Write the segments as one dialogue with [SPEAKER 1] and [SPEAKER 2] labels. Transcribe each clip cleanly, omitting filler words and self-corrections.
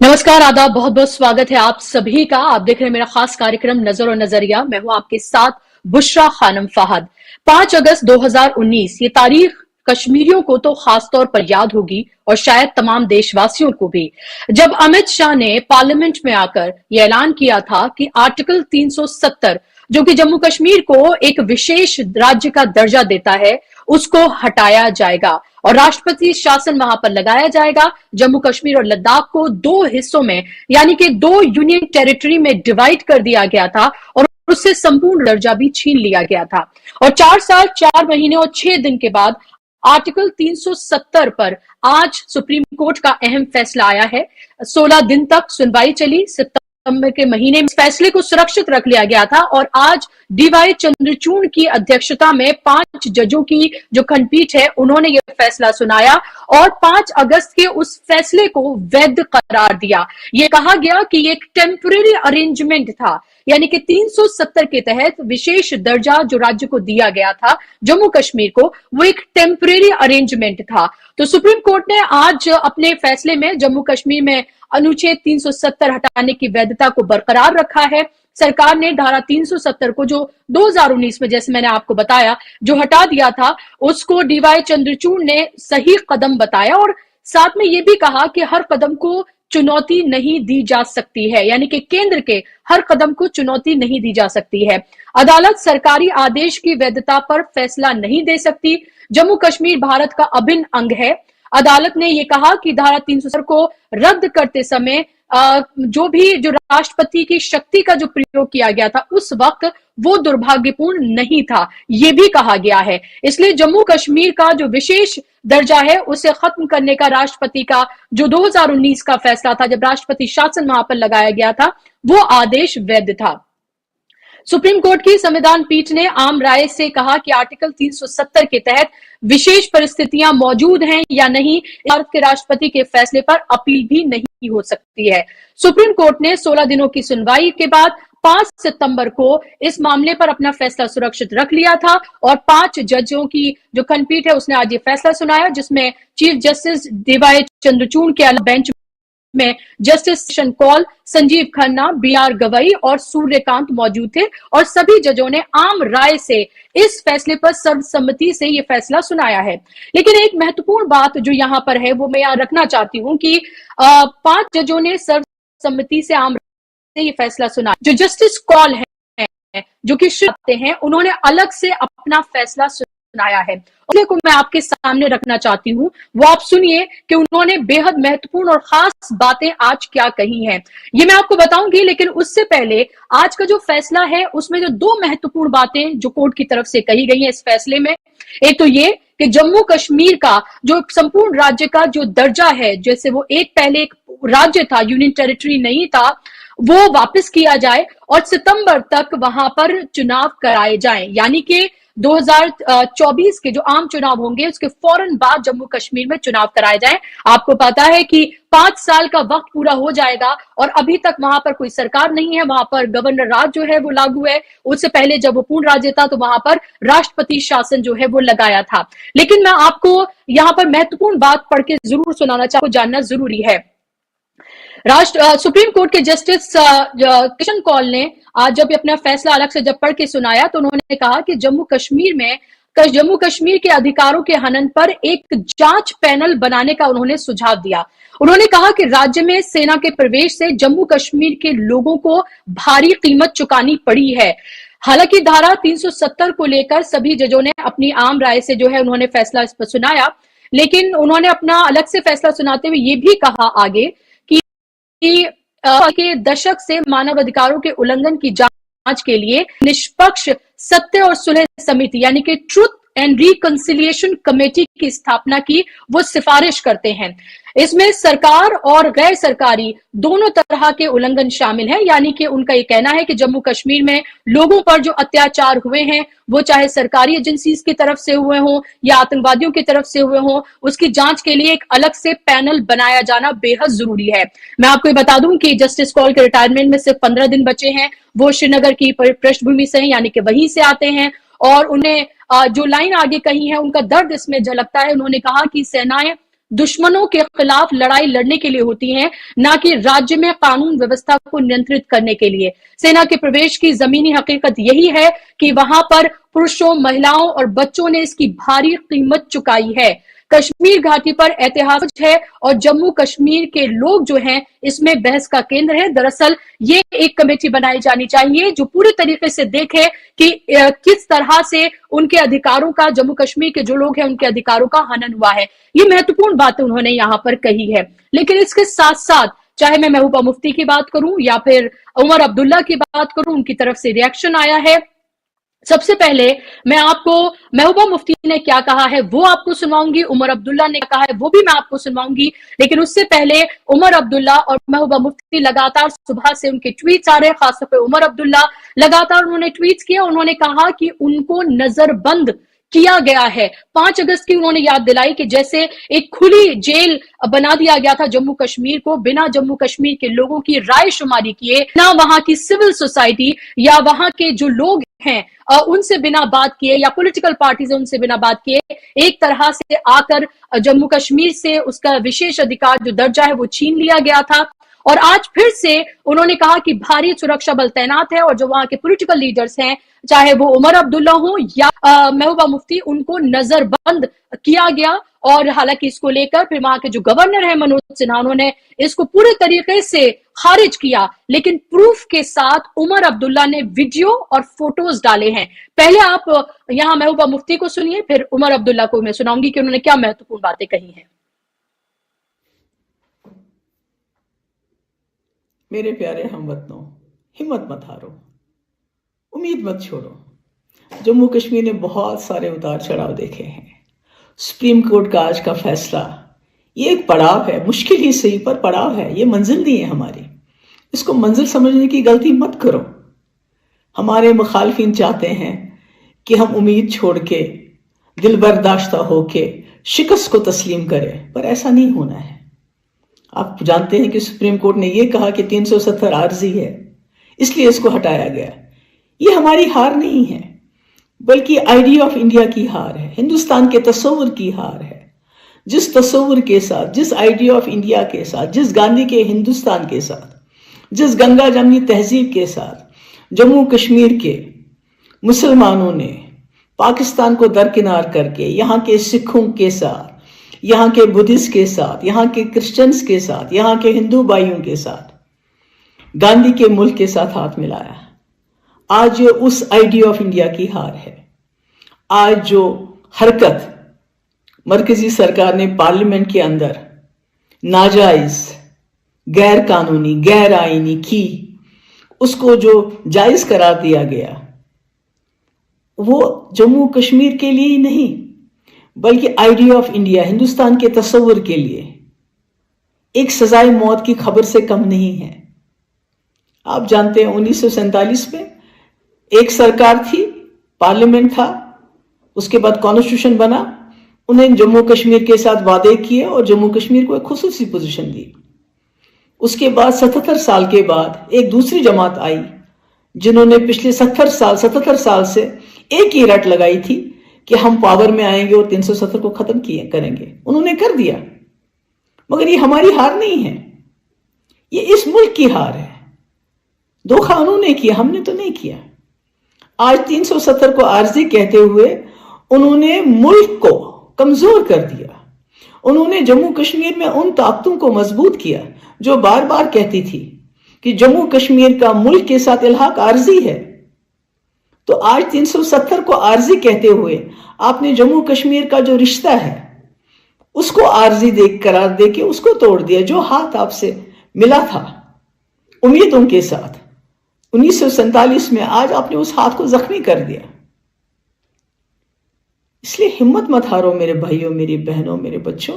[SPEAKER 1] नमस्कार, आदाब, बहुत बहुत स्वागत है आप सभी का। आप देख रहे हैं मेरा खास कार्यक्रम नजर और नजरिया। मैं हूं आपके साथ बुशरा खानम फहद। 5 अगस्त 2019 ये तारीख कश्मीरियों को तो खास तौर पर याद होगी और शायद तमाम देशवासियों को भी, जब अमित शाह ने पार्लियामेंट में आकर यह ऐलान किया था कि आर्टिकल 370 जो कि जम्मू कश्मीर को एक विशेष राज्य का दर्जा देता है, उसको हटाया जाएगा और राष्ट्रपति शासन वहां पर लगाया जाएगा। जम्मू कश्मीर और लद्दाख को 2 हिस्सों में यानी कि 2 यूनियन टेरिटरी में डिवाइड कर दिया गया था और उससे संपूर्ण दर्जा भी छीन लिया गया था। और 4 साल 4 महीने और 6 दिन के बाद आर्टिकल 370 पर आज सुप्रीम कोर्ट का अहम फैसला आया है। 16 दिन तक सुनवाई चली। सितंबर के महीने में इस फैसले को सुरक्षित रख लिया गया था और आज डीवाई चंद्रचूड़ की अध्यक्षता में 5 जजों की जो खंडपीठ है, उन्होंने यह फैसला सुनाया और 5 अगस्त के उस फैसले को वैध करार दिया। यह कहा गया कि यह एक टेम्परेरी अरेंजमेंट था, यानी कि 370 के तहत विशेष दर्जा जो राज्य को दिया गया था जम्मू कश्मीर को, वो एक टेम्परेरी अरेंजमेंट था। तो सुप्रीम कोर्ट ने आज अपने फैसले में जम्मू कश्मीर में अनुच्छेद 370 हटाने की वैधता को बरकरार रखा है। सरकार ने धारा 370 को जो 2019 में, जैसे मैंने आपको बताया, जो हटा दिया था, उसको डीवाई चंद्रचूड़ ने सही कदम बताया और साथ में यह भी कहा कि हर कदम को चुनौती नहीं दी जा सकती है, यानी कि केंद्र के हर कदम को चुनौती नहीं दी जा सकती है। अदालत सरकारी आदेश की वैधता पर फैसला नहीं दे सकती। जम्मू कश्मीर भारत का अभिन्न अंग है। अदालत ने यह कहा कि धारा 370 को रद्द करते समय जो राष्ट्रपति की शक्ति का जो प्रयोग किया गया था उस वक्त वो दुर्भाग्यपूर्ण नहीं था, ये भी कहा गया है। इसलिए जम्मू कश्मीर का जो विशेष दर्जा है उसे खत्म करने का राष्ट्रपति का जो 2019 का फैसला था, जब राष्ट्रपति शासन वहां पर लगाया गया था, वो आदेश वैध था। सुप्रीम कोर्ट की संविधान पीठ ने आम राय से कहा कि आर्टिकल 370 के तहत विशेष परिस्थितियां मौजूद हैं या नहीं, भारत के राष्ट्रपति के फैसले पर अपील भी नहीं हो सकती है। सुप्रीम कोर्ट ने 16 दिनों की सुनवाई के बाद 5 सितंबर को इस मामले पर अपना फैसला सुरक्षित रख लिया था और 5 जजों की जो खंडपीठ है उसने आज ये फैसला सुनाया, जिसमें चीफ जस्टिस डीवाई चंद्रचूड़ के अलावा बेंच में जस्टिस किशन कौल, संजीव खन्ना, बीआर गवई और सूर्यकांत मौजूद थे और सभी जजों ने आम राय से इस फैसले पर सर्वसम्मति से यह फैसला सुनाया है। लेकिन एक महत्वपूर्ण बात जो यहां पर है वो मैं यहां रखना चाहती हूं कि 5 जजों ने सर्वसम्मति से आम राय से यह फैसला सुनाया। जो जस्टिस कौल है जो कि आते हैं, उन्होंने अलग से अपना फैसला सुनाया है, को मैं आपके सामने रखना चाहती हूं। वो आप सुनिए कि उन्होंने बेहद महत्वपूर्ण और खास बातें आज क्या कही हैं, ये मैं आपको बताऊंगी। लेकिन उससे पहले आज का जो फैसला है उसमें जो 2 महत्वपूर्ण बातें जो कोर्ट की तरफ से कही गई हैं इस फैसले में, एक तो ये कि जम्मू कश्मीर का जो संपूर्ण राज्य का जो दर्जा है, जैसे वो पहले एक राज्य था, यूनियन टेरिटरी नहीं था, वो वापस किया जाए और सितंबर तक वहां पर चुनाव कराए जाएं, यानी कि 2024 के जो आम चुनाव होंगे उसके फौरन बाद जम्मू कश्मीर में चुनाव कराए जाएं। आपको पता है कि 5 साल का वक्त पूरा हो जाएगा और अभी तक वहां पर कोई सरकार नहीं है, वहां पर गवर्नर राज जो है वो लागू है। उससे पहले जब वो पूर्ण राज्य था तो वहां पर राष्ट्रपति शासन जो है वो लगाया था। लेकिन मैं आपको यहां पर महत्वपूर्ण बात पढ़ के जरूर सुनाना चाहूँ, जानना जरूरी है। सुप्रीम कोर्ट के जस्टिस किशन कौल ने आज जब अपना फैसला अलग से जब पढ़ के सुनाया तो उन्होंने कहा कि जम्मू कश्मीर के अधिकारों के हनन पर एक जांच पैनल बनाने का उन्होंने सुझाव दिया। उन्होंने कहा कि राज्य में सेना के प्रवेश से जम्मू कश्मीर के लोगों को भारी कीमत चुकानी पड़ी है। हालांकि धारा 370 को लेकर सभी जजों ने अपनी आम राय से जो है उन्होंने फैसला इस पर सुनाया, लेकिन उन्होंने अपना अलग से फैसला सुनाते हुए ये भी कहा आगे के दशक से मानव अधिकारों के उल्लंघन की जांच के लिए निष्पक्ष सत्य और सुलह समिति यानी कि ट्रुथ एंड रिकंसिलिएशन कमेटी की स्थापना की वो सिफारिश करते हैं। इसमें सरकार और गैर सरकारी दोनों तरह के उल्लंघन शामिल हैं, यानी कि उनका ये कहना है कि जम्मू कश्मीर में लोगों पर जो अत्याचार हुए हैं वो चाहे सरकारी एजेंसीज की तरफ से हुए हों या आतंकवादियों की तरफ से हुए हों, उसकी जांच के लिए एक अलग से पैनल बनाया जाना बेहद जरूरी है। मैं आपको ये बता दूं कि जस्टिस कौल के रिटायरमेंट में सिर्फ 15 दिन बचे हैं। वो श्रीनगर की पृष्ठभूमि से हैं, यानी कि वहीं से आते हैं और उन्हें जो लाइन आगे कही है उनका दर्द इसमें झलकता है। उन्होंने कहा कि सेनाएं दुश्मनों के खिलाफ लड़ाई लड़ने के लिए होती हैं, ना कि राज्य में कानून व्यवस्था को नियंत्रित करने के लिए। सेना के प्रवेश की जमीनी हकीकत यही है कि वहां पर पुरुषों, महिलाओं और बच्चों ने इसकी भारी कीमत चुकाई है। कश्मीर घाटी पर ऐतिहासिक है और जम्मू कश्मीर के लोग जो हैं इसमें बहस का केंद्र है। दरअसल ये एक कमेटी बनाई जानी चाहिए जो पूरी तरीके से देखे कि किस तरह से उनके अधिकारों का, जम्मू कश्मीर के जो लोग हैं उनके अधिकारों का हनन हुआ है। ये महत्वपूर्ण बातें उन्होंने यहां पर कही है। लेकिन इसके साथ साथ चाहे मैं महबूबा मुफ्ती की बात करूं या फिर उमर अब्दुल्ला की बात करूं, उनकी तरफ से रिएक्शन आया है। सबसे पहले मैं आपको महबूबा मुफ्ती ने क्या कहा है वो आपको सुनाऊंगी, उमर अब्दुल्ला ने कहा है वो भी मैं आपको सुनाऊंगी। लेकिन उससे पहले उमर अब्दुल्ला और महबूबा मुफ्ती लगातार सुबह से उनके ट्वीट्स आ रहे हैं, खासतौर पे उमर अब्दुल्ला लगातार उन्होंने ट्वीट्स किया। उन्होंने कहा कि उनको नजरबंद किया गया है। 5 अगस्त की उन्होंने याद दिलाई कि जैसे एक खुली जेल बना दिया गया था जम्मू कश्मीर को, बिना जम्मू कश्मीर के लोगों की राय शुमारी किए, ना वहां की सिविल सोसाइटी या वहां के जो लोग हैं उनसे बिना बात किए या पॉलिटिकल पार्टी से उनसे बिना बात किए एक तरह से आकर जम्मू कश्मीर से उसका विशेष अधिकार जो दर्जा है वो छीन लिया गया था। और आज फिर से उन्होंने कहा कि भारी सुरक्षा बल तैनात है और जो वहां के पॉलिटिकल लीडर्स हैं, चाहे वो उमर अब्दुल्ला हो या महबूबा मुफ्ती, उनको नजरबंद किया गया। और हालांकि इसको लेकर फिर वहां के जो गवर्नर है मनोज सिन्हा, उन्होंने इसको पूरे तरीके से खारिज किया। लेकिन प्रूफ के साथ उमर अब्दुल्ला ने वीडियो और फोटोज डाले हैं। पहले आप यहां महबूबा मुफ्ती को सुनिए, फिर उमर अब्दुल्ला को मैं सुनाऊंगी कि उन्होंने क्या महत्वपूर्ण बातें कही हैं।
[SPEAKER 2] मेरे प्यारे हमवतनों, हिम्मत मत हारो, उम्मीद मत छोड़ो। जम्मू कश्मीर ने बहुत सारे उतार चढ़ाव देखे हैं। सुप्रीम कोर्ट का आज का फैसला ये एक पड़ाव है, मुश्किल ही सही पर पड़ाव है। ये मंजिल नहीं है हमारी, इसको मंजिल समझने की गलती मत करो। हमारे मुखालफिन चाहते हैं कि हम उम्मीद छोड़ के, दिल बर्दाश्ता होके शिकस्त को तस्लीम करें, पर ऐसा नहीं होना है। आप जानते हैं कि सुप्रीम कोर्ट ने यह कहा कि 370 आर्जी है, इसलिए इसको हटाया गया। ये हमारी हार नहीं है, बल्कि आइडिया ऑफ इंडिया की हार है, हिंदुस्तान के तस्वुर की हार है। जिस तस्वुर के साथ, जिस आइडिया ऑफ इंडिया के साथ, जिस गांधी के हिंदुस्तान के साथ, जिस गंगा जमनी तहजीब के साथ जम्मू कश्मीर के मुसलमानों ने पाकिस्तान को दरकिनार करके यहाँ के सिखों के साथ, यहाँ के बुद्धिस्ट के साथ, यहाँ के क्रिश्चियंस के साथ, यहाँ के हिंदू भाइयों के साथ, गांधी के मुल्क के साथ हाथ मिलाया, आज ये उस आइडिया ऑफ इंडिया की हार है। आज जो हरकत मरकजी सरकार ने पार्लियामेंट के अंदर नाजायज, गैर कानूनी, गैर आईनी की, उसको जो जायज करार दिया गया, वो जम्मू कश्मीर के लिए ही नहीं बल्कि आइडिया ऑफ इंडिया, हिंदुस्तान के तस्वुर के लिए एक सजाए मौत की खबर से कम नहीं है। आप जानते हैं 1947 में एक सरकार थी, पार्लियामेंट था, उसके बाद कॉन्स्टिट्यूशन बना, उन्हें जम्मू कश्मीर के साथ वादे किए और जम्मू कश्मीर को एक खुसूसी पोजीशन दी। उसके बाद 77 साल के बाद एक दूसरी जमात आई जिन्होंने पिछले 77 साल से एक ही रट लगाई थी कि हम पावर में आएंगे और 370 को खत्म करेंगे। उन्होंने कर दिया, मगर ये हमारी हार नहीं है, ये इस मुल्क की हार है। धोखा उन्होंने किया, हमने तो नहीं किया। आज 370 को आर्जी कहते हुए उन्होंने मुल्क को कमजोर कर दिया। उन्होंने जम्मू कश्मीर में उन ताकतों को मजबूत किया जो बार बार कहती थी कि जम्मू कश्मीर का मुल्क के साथ इल्हाक आर्जी है। तो आज 370 को आर्जी कहते हुए आपने जम्मू कश्मीर का जो रिश्ता है उसको आर्जी करार देके उसको तोड़ दिया। जो हाथ आपसे मिला था उम्मीदों के साथ 1947 में, आज आपने उस हाथ को जख्मी कर दिया। इसलिए हिम्मत मत हारो मेरे भाइयों, मेरी बहनों, मेरे बच्चों,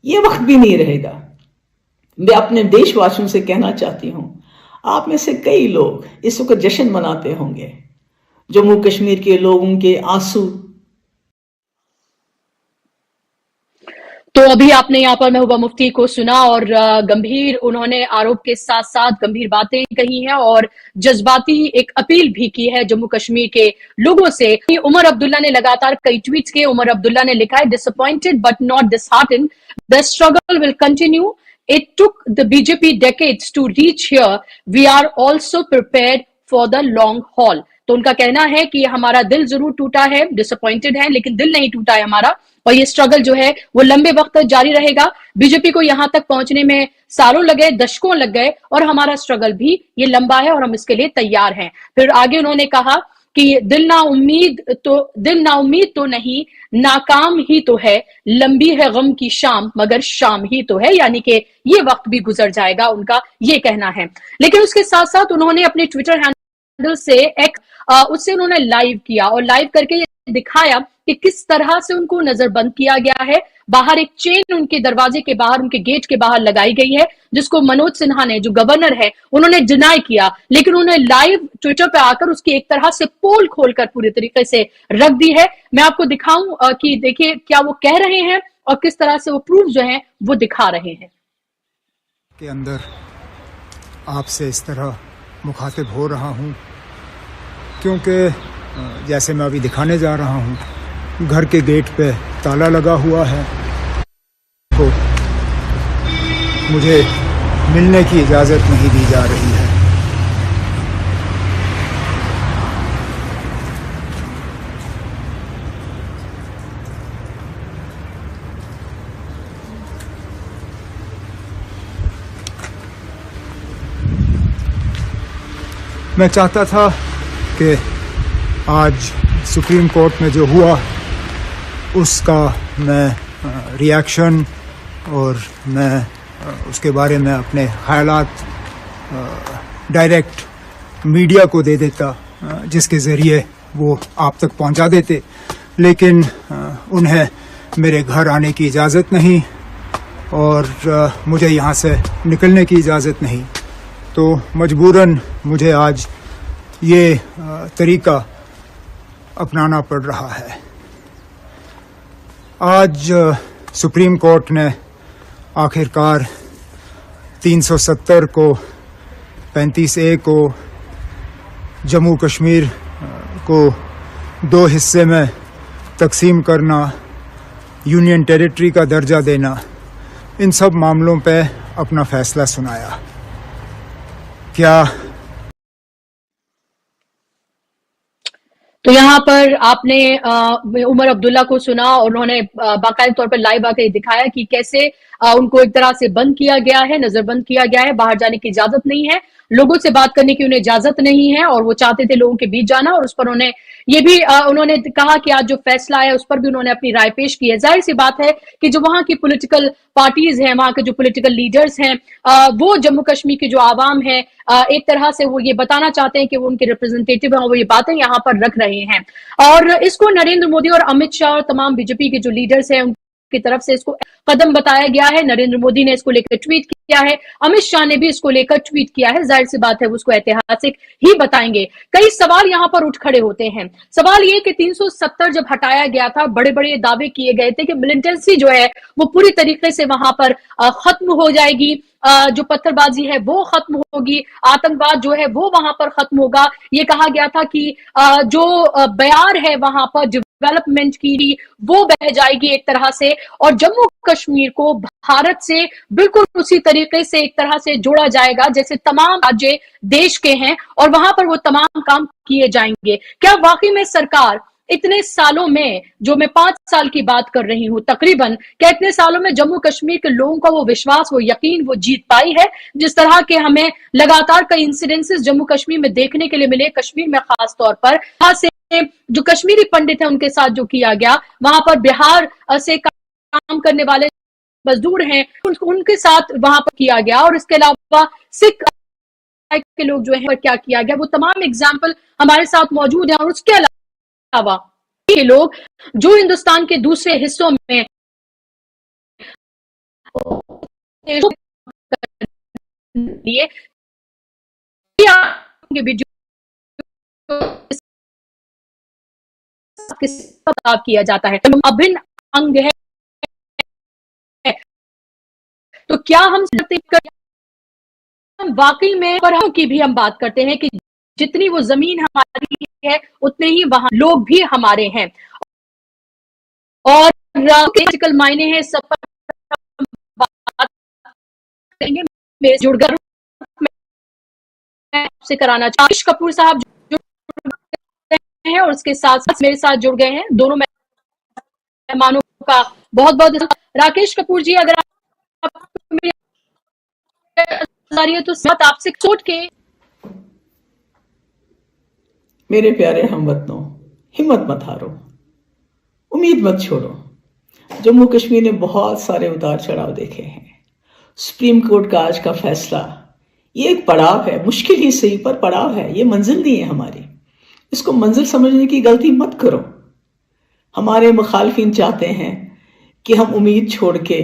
[SPEAKER 2] ये वक्त भी नहीं रहेगा। मैं अपने देशवासियों से कहना चाहती हूं, आप में से कई लोग इस वक्त जश्न मनाते होंगे, जम्मू कश्मीर के लोगों के आंसू।
[SPEAKER 1] तो अभी आपने यहाँ पर महबूबा मुफ्ती को सुना और गंभीर उन्होंने आरोप के साथ साथ गंभीर बातें कही हैं और जज्बाती एक अपील भी की है जम्मू कश्मीर के लोगों से। उमर अब्दुल्ला ने लगातार कई ट्वीट्स किए। उमर अब्दुल्ला ने लिखा है, disappointed but not disheartened, the struggle will continue, it took the BJP decades to reach here, we are also prepared for the long haul। तो उनका कहना है कि हमारा दिल जरूर टूटा है, डिसअपॉइंटेड है, लेकिन दिल नहीं टूटा है हमारा, और ये स्ट्रगल जो है वो लंबे वक्त तक जारी रहेगा। बीजेपी को यहां तक पहुंचने में सालों लगे, दशकों लग गए, और हमारा स्ट्रगल भी ये लंबा है और हम इसके लिए तैयार हैं। फिर आगे उन्होंने कहा कि दिल ना उम्मीद तो नहीं, नाकाम ही तो है, लंबी है गम की शाम मगर शाम ही तो है, यानी कि ये वक्त भी गुजर जाएगा, उनका ये कहना है। लेकिन उसके साथ साथ उन्होंने अपने ट्विटर हैंडल से उससे उन्होंने लाइव किया और लाइव करके ये दिखाया कि किस तरह से उनको नजरबंद किया गया है। बाहर एक चेन उनके दरवाजे के बाहर, उनके गेट के बाहर लगाई गई है, जिसको मनोज सिन्हा ने, जो गवर्नर है, उन्होंने डिनाई किया, लेकिन उन्होंने लाइव ट्विटर पे आकर उसकी एक तरह से पोल खोलकर पूरी तरीके से रख दी है। मैं आपको दिखाऊं कि देखिए क्या वो कह रहे हैं और किस तरह से वो प्रूफ जो है वो दिखा रहे हैं।
[SPEAKER 3] के अंदर आपसे इस तरह मुखातिब हो रहा हूं क्योंकि जैसे मैं अभी दिखाने जा रहा हूं, घर के गेट पे ताला लगा हुआ है, तो मुझे मिलने की इजाज़त नहीं दी जा रही है। मैं चाहता था कि आज सुप्रीम कोर्ट में जो हुआ उसका मैं रिएक्शन और मैं उसके बारे में अपने ख्यालात डायरेक्ट मीडिया को दे देता, जिसके ज़रिए वो आप तक पहुंचा देते, लेकिन उन्हें मेरे घर आने की इजाज़त नहीं और मुझे यहाँ से निकलने की इजाज़त नहीं, तो मजबूरन मुझे आज ये तरीका अपनाना पड़ रहा है। आज सुप्रीम कोर्ट ने आखिरकार 370 को 35A को जम्मू कश्मीर को दो हिस्से में तकसीम करना, यूनियन टेरिटरी का दर्जा देना, इन सब मामलों पे अपना फैसला सुनाया। क्या
[SPEAKER 1] तो यहाँ पर आपने उमर अब्दुल्ला को सुना और उन्होंने बाकायदा तौर पर लाइव आकर दिखाया कि कैसे उनको एक तरह से बंद किया गया है, नजरबंद किया गया है, बाहर जाने की इजाजत नहीं है, लोगों से बात करने की उन्हें इजाजत नहीं है, और वो चाहते थे लोगों के बीच जाना, और उस पर उन्हें ये भी उन्होंने कहा कि आज जो फैसला है उस पर भी उन्होंने अपनी राय पेश की है। जाहिर सी बात है कि जो वहां की पॉलिटिकल पार्टीज हैं, वहां के जो पॉलिटिकल लीडर्स हैं, वो जम्मू कश्मीर की जो आवाम है, एक तरह से वो ये बताना चाहते हैं कि वो उनके रिप्रेजेंटेटिव हैं, वो ये बातें यहाँ पर रख रहे हैं, और इसको नरेंद्र मोदी और अमित शाह और तमाम बीजेपी के जो लीडर्स हैं की तरफ से इसको कदम बताया गया है। नरेंद्र मोदी ने इसको लेकर ट्वीट किया है, अमित शाह ने भी इसको लेकर ट्वीट किया है। जाहिर सी बात है वो उसको ऐतिहासिक ही बताएंगे। कई सवाल यहां पर उठ खड़े होते हैं। सवाल ये कि 370 जब हटाया गया था, बड़े बड़े दावे किए गए थे कि मिलिटेंसी जो है वो पूरी तरीके से वहां पर खत्म हो जाएगी, जो पत्थरबाजी है वो खत्म होगी, आतंकवाद जो है वो वहां पर खत्म होगा। ये कहा गया था कि जो बयार है वहां पर डेवलपमेंट की वो बह जाएगी एक तरह से, और जम्मू कश्मीर को भारत से बिल्कुल उसी तरीके से एक तरह से जोड़ा जाएगा जैसे तमाम राज्य देश के हैं, और वहां पर वो तमाम काम किए जाएंगे। क्या वाकई में सरकार इतने सालों में, जो मैं 5 साल की बात कर रही हूं तकरीबन, क्या इतने सालों में जम्मू कश्मीर के लोगों का वो विश्वास, वो यकीन वो जीत पाई है? जिस तरह के हमें लगातार कई इंसिडेंसेस जम्मू कश्मीर में देखने के लिए मिले, कश्मीर में खास तौर पर, वहां से जो कश्मीरी पंडित है उनके साथ जो किया गया, वहां पर बिहार से काम करने वाले मजदूर हैं उनके साथ वहां पर किया गया, और इसके अलावा सिख के लोग जो है क्या किया गया, वो तमाम एग्जाम्पल हमारे साथ मौजूद है। और उसके अलावा के लोग जो हिंदुस्तान के दूसरे हिस्सों में लिए किया जाता है, अभिन्न अंग है तो क्या हम वाकई में पर की भी हम बात करते हैं कि जितनी वो जमीन हमारी है उतने ही वहां लोग भी हमारे हैं और फिजिकल मायने हैं सब पर बात करेंगे। मेरे जुड़कर मैं आपसे कराना चाहूंगी कपूर साहब जुड़ गए हैं और उसके साथ मेरे साथ जुड़ गए हैं दोनों मेहमानों का बहुत बहुत राकेश कपूर जी अगर आप तो आपसे सोच के
[SPEAKER 2] मेरे प्यारे हमवतनों, हिम्मत मत हारो, उम्मीद मत छोड़ो। जम्मू कश्मीर ने बहुत सारे उतार चढ़ाव देखे हैं। सुप्रीम कोर्ट का आज का फैसला ये एक पड़ाव है, मुश्किल ही सही पर पड़ाव है। ये मंजिल नहीं है हमारी, इसको मंजिल समझने की गलती मत करो। हमारे मुखालफिन चाहते हैं कि हम उम्मीद छोड़ के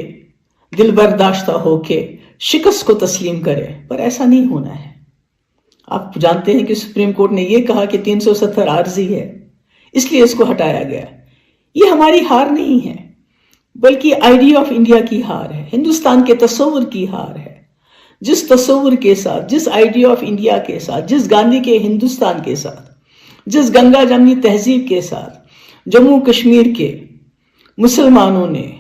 [SPEAKER 2] दिल बर्दाश्ता होके शिकस्त को तस्लीम करें, पर ऐसा नहीं होना है। आप जानते हैं कि सुप्रीम कोर्ट ने यह कहा कि 370 आर्जी है, इसलिए इसको हटाया गया। ये हमारी हार नहीं है, बल्कि आइडिया ऑफ इंडिया की हार है, हिंदुस्तान के तस्वुर की हार है। जिस तस्वुर के साथ, जिस आइडिया ऑफ इंडिया के साथ, जिस गांधी के हिंदुस्तान के साथ, जिस गंगा जमनी तहजीब के साथ जम्मू कश्मीर के मुसलमानों ने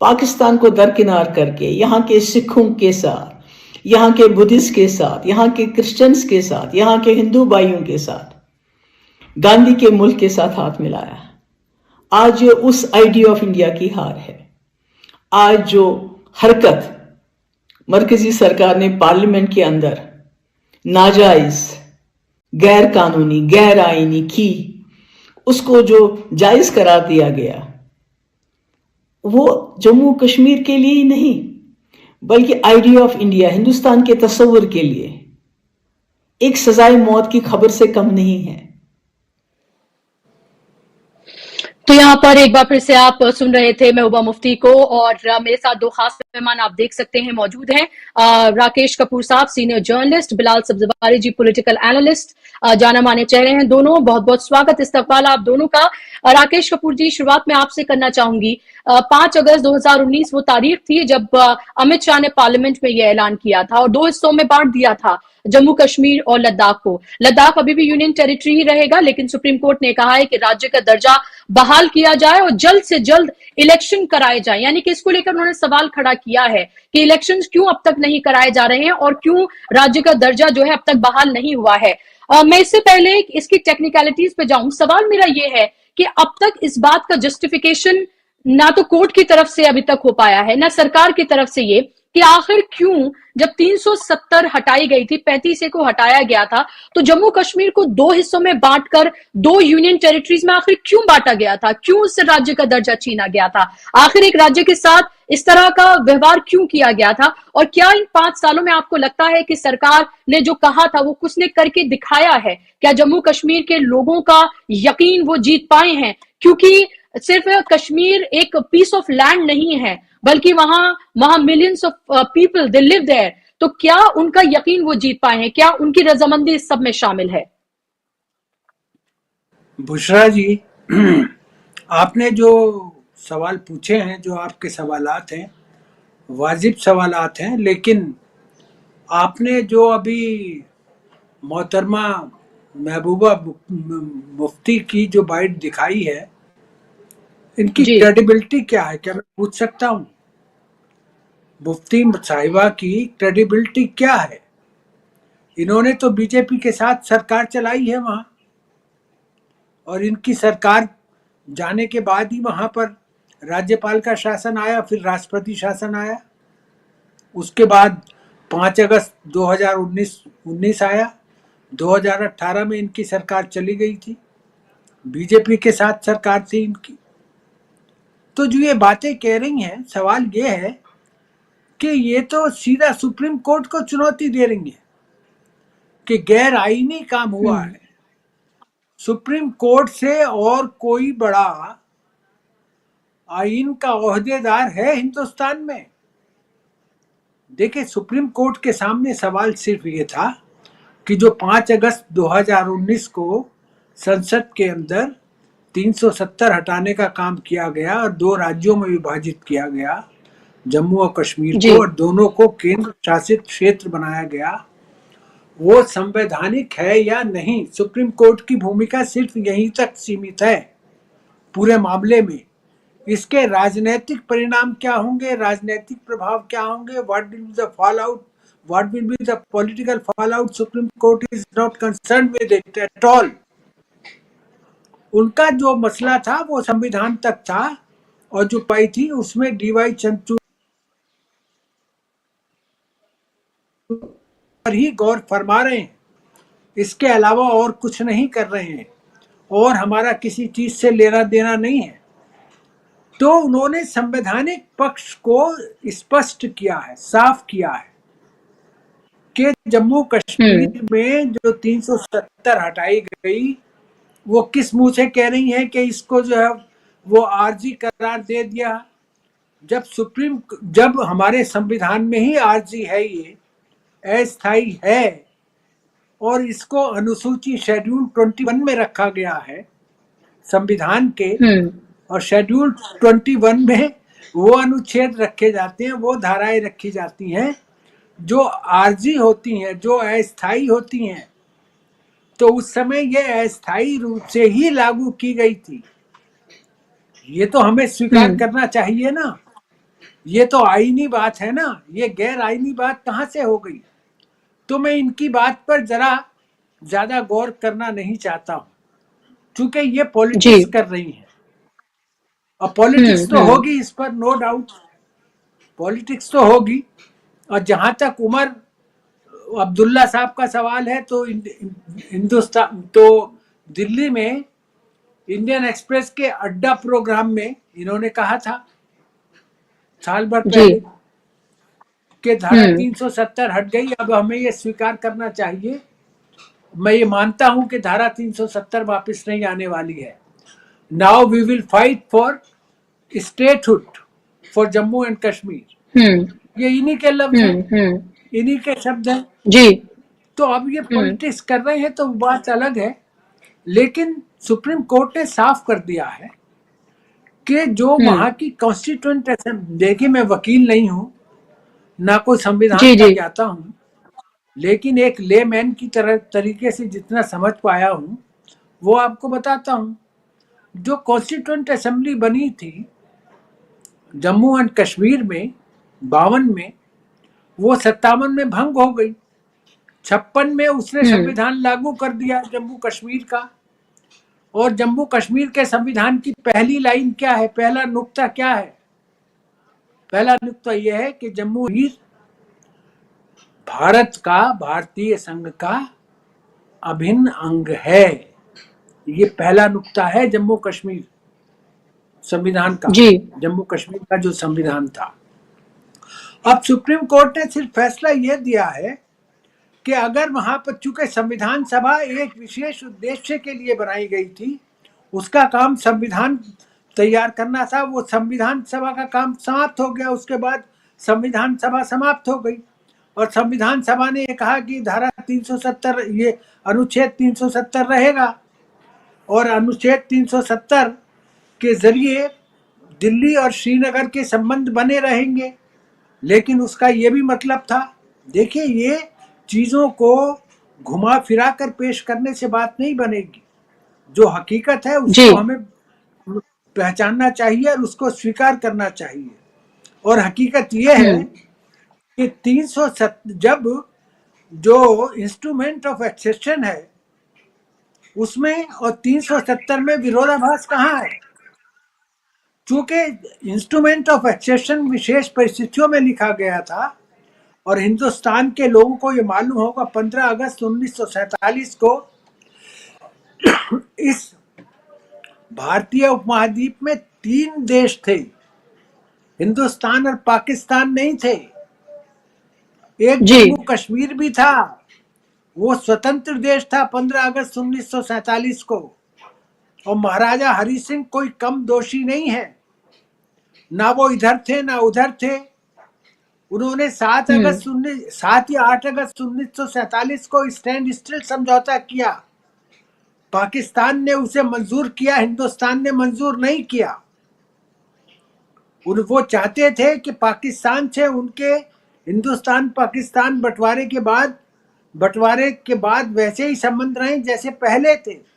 [SPEAKER 2] पाकिस्तान को दरकिनार करके यहाँ के सिखों के साथ, यहाँ के बुद्धिस्ट के साथ, यहाँ के क्रिश्चियंस के साथ, यहाँ के हिंदू भाइयों के साथ गांधी के मुल्क के साथ हाथ मिलाया, आज उस आइडिया ऑफ इंडिया की हार है। आज जो हरकत मरकजी सरकार ने पार्लियामेंट के अंदर नाजायज, गैर कानूनी, गैर आईनी की, उसको जो जायज करार दिया गया, वो जम्मू कश्मीर के लिए ही नहीं बल्कि आइडिया ऑफ इंडिया, हिंदुस्तान के तस्वुर के लिए एक सजाए मौत की खबर से कम नहीं है।
[SPEAKER 1] तो यहाँ पर एक बार फिर से आप सुन रहे थे महबूबा मुफ्ती को और मेरे साथ दो खास मेहमान आप देख सकते हैं मौजूद हैं। राकेश कपूर साहब सीनियर जर्नलिस्ट, बिलाल सब्जवारी जी पॉलिटिकल एनालिस्ट, जाना माने चेहरे हैं दोनों। बहुत बहुत स्वागत, इस्तकबाल आप दोनों का। राकेश कपूर जी, शुरुआत में आपसे करना चाहूंगी। 5 अगस्त 2019 वो तारीख थी जब अमित शाह ने पार्लियामेंट में यह ऐलान किया था और 2 हिस्सों में बांट दिया था जम्मू कश्मीर और लद्दाख को। लद्दाख अभी भी यूनियन टेरिटरी ही रहेगा, लेकिन सुप्रीम कोर्ट ने कहा है कि राज्य का दर्जा बहाल किया जाए और जल्द से जल्द इलेक्शन कराए जाए। यानी कि इसको लेकर उन्होंने सवाल खड़ा किया है कि इलेक्शंस क्यों अब तक नहीं कराए जा रहे हैं और क्यों राज्य का दर्जा जो है अब तक बहाल नहीं हुआ है। मैं इससे पहले इसकी टेक्निकलिटीज पे जाऊं, सवाल मेरा यह है कि अब तक इस बात का जस्टिफिकेशन ना तो कोर्ट की तरफ से अभी तक हो पाया है, ना सरकार की तरफ से, ये कि आखिर क्यों जब 370 हटाई गई थी, 35 को हटाया गया था, तो जम्मू कश्मीर को 2 हिस्सों में बांटकर 2 यूनियन टेरिटरीज में आखिर क्यों बांटा गया था, क्यों उससे राज्य का दर्जा छीना गया था, आखिर एक राज्य के साथ इस तरह का व्यवहार क्यों किया गया था। और क्या इन 5 सालों में आपको लगता है कि सरकार ने जो कहा था वो कुछ ने करके दिखाया है? क्या जम्मू कश्मीर के लोगों का यकीन वो जीत पाए हैं? क्योंकि सिर्फ कश्मीर एक पीस ऑफ लैंड नहीं है, बल्कि वहां millions of people they live there. तो क्या उनका यकीन वो जीत पाए हैं? क्या उनकी रजामंदी इस सब में शामिल है?
[SPEAKER 4] बुशरा जी, आपने जो सवाल पूछे हैं, जो आपके सवालात हैं, वाजिब सवालात हैं, लेकिन आपने जो अभी मोहतरमा महबूबा मुफ्ती की जो बाइट दिखाई है, इनकी क्रेडिबिलिटी क्या है, क्या मैं पूछ सकता हूं? मुफ्ती साहिबा की क्रेडिबिलिटी क्या है? इन्होंने तो बीजेपी के साथ सरकार चलाई है वहां, और इनकी सरकार जाने के बाद ही वहां पर राज्यपाल का शासन आया, फिर राष्ट्रपति शासन आया। उसके बाद 5 अगस्त 2019 आया। 2018 में इनकी सरकार चली गई थी, बीजेपी के साथ सरकार थी इनकी। तो जो ये बातें कह रही हैं, सवाल ये है कि ये तो सीधा सुप्रीम कोर्ट को चुनौती दे रही है कि गैर आईनी काम हुआ है। सुप्रीम कोर्ट से और कोई बड़ा आईन का ओहदेदार है हिंदुस्तान में? देखिए, सुप्रीम कोर्ट के सामने सवाल सिर्फ ये था कि जो 5 अगस्त 2019 को संसद के अंदर 370 हटाने का काम किया गया और 2 राज्यों में विभाजित किया गया, जम्मू और कश्मीर
[SPEAKER 1] जी।
[SPEAKER 4] को, और दोनों को केंद्र शासित क्षेत्र बनाया गया, वो संवैधानिक है या नहीं? सुप्रीम कोर्ट की भूमिका सिर्फ यहीं तक सीमित है पूरे मामले में। इसके राजनीतिक परिणाम क्या होंगे, राजनीतिक प्रभाव क्या होंगे, what will be the fall out, what will be the political fall out, supreme court is not concern with it at all. उनका जो मसला था वो संविधान तक था, और जो पाई थी उसमें डीवाई चंद्रचूड़ पर ही गौर फरमा रहे हैं, इसके अलावा और कुछ नहीं कर रहे हैं, और हमारा किसी चीज से लेना देना नहीं है। तो उन्होंने संवैधानिक पक्ष को स्पष्ट किया है, साफ किया है कि जम्मू कश्मीर में जो 370 हटाई गई, वो किस मुंह से कह रही है कि इसको जो है वो आरजी करार दे दिया, जब हमारे संविधान में ही आरजी है, ये अस्थायी है, और इसको अनुसूची शेड्यूल 21 में रखा गया है संविधान के, और शेड्यूल 21 में वो अनुच्छेद रखे जाते हैं, वो धाराएं रखी जाती हैं जो आरजी होती हैं, जो अस्थायी होती हैं। तो उस समय ये अस्थायी रूप से ही लागू की गई थी, ये तो हमें स्वीकार करना चाहिए ना। ये तो आईनी बात है ना, ये गैर आईनी बात कहां से हो गई? तो मैं इनकी बात पर जरा ज्यादा गौर करना नहीं चाहता हूं, क्योंकि ये पॉलिटिक्स कर रही हैं, और पॉलिटिक्स तो होगी इस पर, नो डाउट पॉलिटिक्स तो होगी। और जहां तक उमर अब्दुल्ला साहब का सवाल है, तो हिंदुस्तान तो दिल्ली में इंडियन एक्सप्रेस के अड्डा प्रोग्राम में इन्होंने कहा था साल भर पहले कि धारा 370 हट गई, अब हमें ये स्वीकार करना चाहिए। मैं ये मानता हूं कि धारा 370 वापस नहीं आने वाली है। Now we will fight for statehood for Jammu and Kashmir. ये इन्हीं के लफ्ज हैं, इन्हीं के शब्द हैं
[SPEAKER 1] जी।
[SPEAKER 4] तो अब ये पॉलिटिक्स कर रहे हैं तो बात अलग है, लेकिन सुप्रीम कोर्ट ने साफ कर दिया है कि जो वहां की कॉन्स्टिट्यूएंट असेंबली, देखिए मैं वकील नहीं हूं, ना कोई संविधान का ज्ञाता हूं, लेकिन एक लेमैन की तरह तरीके से जितना समझ पाया हूं वो आपको बताता हूं। जो कॉन्स्टिट्यूएंट असेंबली बनी थी जम्मू एंड कश्मीर में 52 में, वो 57 में भंग हो गई। 56 में उसने संविधान लागू कर दिया जम्मू कश्मीर का। और जम्मू कश्मीर के संविधान की पहली लाइन क्या है, पहला नुक्ता क्या है? पहला नुक्ता यह है कि जम्मू कश्मीर भारत का, भारतीय संघ का अभिन्न अंग है। ये पहला नुक्ता है जम्मू कश्मीर संविधान का, जम्मू कश्मीर का जो संविधान था। अब सुप्रीम कोर्ट ने सिर्फ फैसला यह दिया है कि अगर वहां पर, चूंकि संविधान सभा एक विशेष उद्देश्य के लिए बनाई गई थी, उसका काम संविधान तैयार करना था, वो संविधान सभा का काम समाप्त हो गया। उसके बाद संविधान सभा समाप्त हो गई, और संविधान सभा ने कहा कि धारा 370, ये अनुच्छेद 370 रहेगा, और अनुच्छेद 370 के जरिए दिल्ली और श्रीनगर के संबंध बने रहेंगे। लेकिन उसका ये भी मतलब था, देखिए ये चीजों को घुमा फिरा कर पेश करने से बात नहीं बनेगी। जो हकीकत है उसको हमें पहचानना चाहिए और उसको स्वीकार करना चाहिए। और हकीकत ये है कि 370 जब जो इंस्ट्रूमेंट ऑफ एक्सेशन है उसमें और 370 में विरोधाभास कहाँ है? चूंकि इंस्ट्रूमेंट ऑफ एक्सेशन विशेष परिस्थितियों में लिखा गया था, और हिंदुस्तान के लोगों को ये मालूम होगा 15 अगस्त 1947 को इस भारतीय उपमहाद्वीप में 3 देश थे, हिंदुस्तान और पाकिस्तान नहीं थे। एक जम्मू कश्मीर भी था, वो स्वतंत्र देश था 15 अगस्त 1947 को। और महाराजा हरि सिंह कोई कम दोषी नहीं है, ना वो इधर थे ना उधर थे। उन्होंने 7 या 8 अगस्त 1947 को स्टैंड स्टिल समझौता किया। पाकिस्तान ने उसे मंजूर किया, हिंदुस्तान ने मंजूर नहीं किया। वो चाहते थे कि पाकिस्तान से उनके हिंदुस्तान पाकिस्तान बंटवारे के बाद वैसे ही संबंध रहे जैसे पहले थे।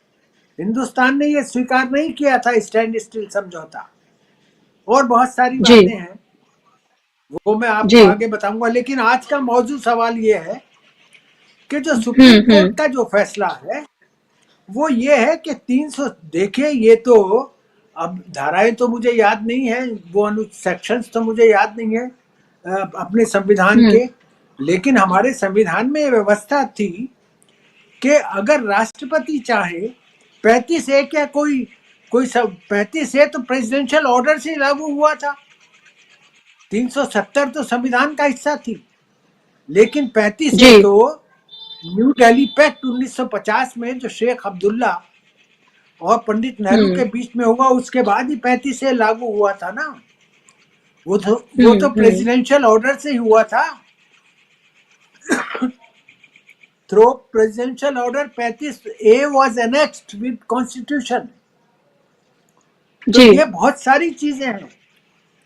[SPEAKER 4] हिंदुस्तान ने ये स्वीकार नहीं किया था स्टैंड स्टिल समझौता, और बहुत सारी
[SPEAKER 1] जी
[SPEAKER 4] बातें हैं, वो मैं आपको
[SPEAKER 1] जी
[SPEAKER 4] आगे बताऊंगा। लेकिन आज का मौजूद सवाल ये है कि जो सुप्रीम कोर्ट का जो फैसला है वो ये है कि 300, देखिए ये तो अब धाराएं तो मुझे याद नहीं है, वो सेक्शंस तो मुझे याद नहीं है अपने संविधान
[SPEAKER 1] हम्म
[SPEAKER 4] के, लेकिन हमारे संविधान में ये व्यवस्था थी कि अगर राष्ट्रपति चाहे 35 ए क्या कोई कोई सब 35 ए तो प्रेसिडेंशियल ऑर्डर से लागू हुआ था, 370 तो संविधान का हिस्सा थी, लेकिन 35 ए
[SPEAKER 1] जी
[SPEAKER 4] तो न्यू दिल्ली पैक्ट 1950 में जो शेख अब्दुल्ला और पंडित नेहरू के बीच में हुआ, उसके बाद ही 35 ए लागू हुआ था ना। वो तो प्रेसिडेंशियल ऑर्डर से ही हुआ था, through presidential order 35 A was annexed with constitution. तो
[SPEAKER 1] जी
[SPEAKER 4] ये बहुत सारी चीजें हैं,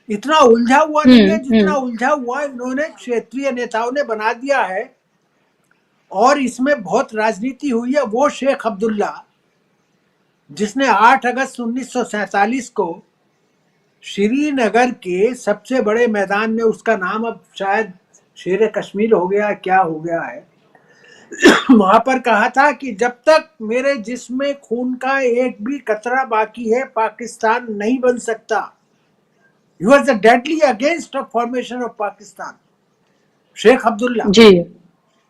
[SPEAKER 4] इतना उलझा हुआ नहीं है जितना उलझा हुआ इन्होंने क्षेत्रीय नेताओं ने बना दिया है, और इसमें बहुत राजनीति हुई है। वो शेख अब्दुल्ला जिसने 8 अगस्त 1947 को श्रीनगर के सबसे बड़े मैदान में, उसका नाम अब शायद शेर कश्मीर हो गया, क्या हो गया है, वहां पर कहा था कि जब तक मेरे जिस्म में खून का एक भी कतरा बाकी है पाकिस्तान नहीं बन सकता। He was deadly against the formation of Pakistan. Sheikh Abdullah,
[SPEAKER 1] जी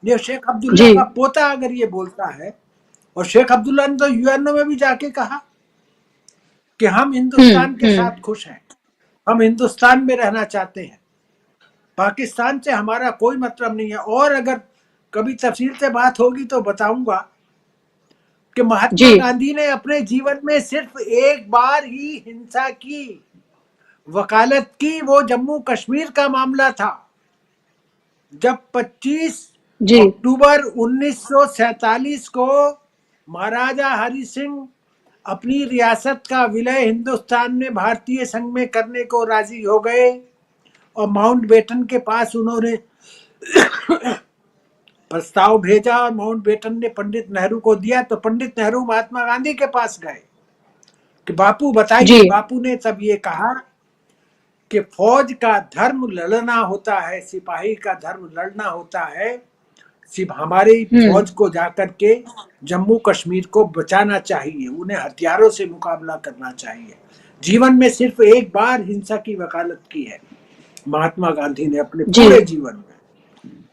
[SPEAKER 4] ये शेख अब्दुल्ला
[SPEAKER 1] जी
[SPEAKER 4] का पोता अगर ये बोलता है, और शेख अब्दुल्ला ने तो यूएनओ में भी जाके कहा कि हम हिंदुस्तान के साथ खुश हैं, हम हिंदुस्तान में रहना चाहते हैं, पाकिस्तान से हमारा कोई मतलब नहीं है। और अगर कभी तफसील से बात होगी तो बताऊंगा कि महात्मा
[SPEAKER 1] जी
[SPEAKER 4] गांधी ने अपने जीवन में सिर्फ एक बार ही हिंसा की वकालत की, वो जम्मू कश्मीर का मामला था, जब 25
[SPEAKER 1] जी
[SPEAKER 4] अक्टूबर 1947 को महाराजा हरि सिंह अपनी रियासत का विलय हिंदुस्तान में भारतीय संघ में करने को राजी हो गए, और माउंटबेटन के पास उन्होंने प्रस्ताव भेजा, और माउंटबेटन ने पंडित नेहरू को दिया, तो पंडित नेहरू महात्मा गांधी के पास गए कि बापू बताइए।
[SPEAKER 1] जी
[SPEAKER 4] बापू ने तब ये कहा कि फौज का धर्म लड़ना होता है, सिपाही का धर्म लड़ना होता है, सिर्फ हमारी फौज को जाकर के जम्मू कश्मीर को बचाना चाहिए, उन्हें हथियारों से मुकाबला करना चाहिए। जीवन में सिर्फ एक बार हिंसा की वकालत की है महात्मा गांधी ने अपने पूरे जीवन में।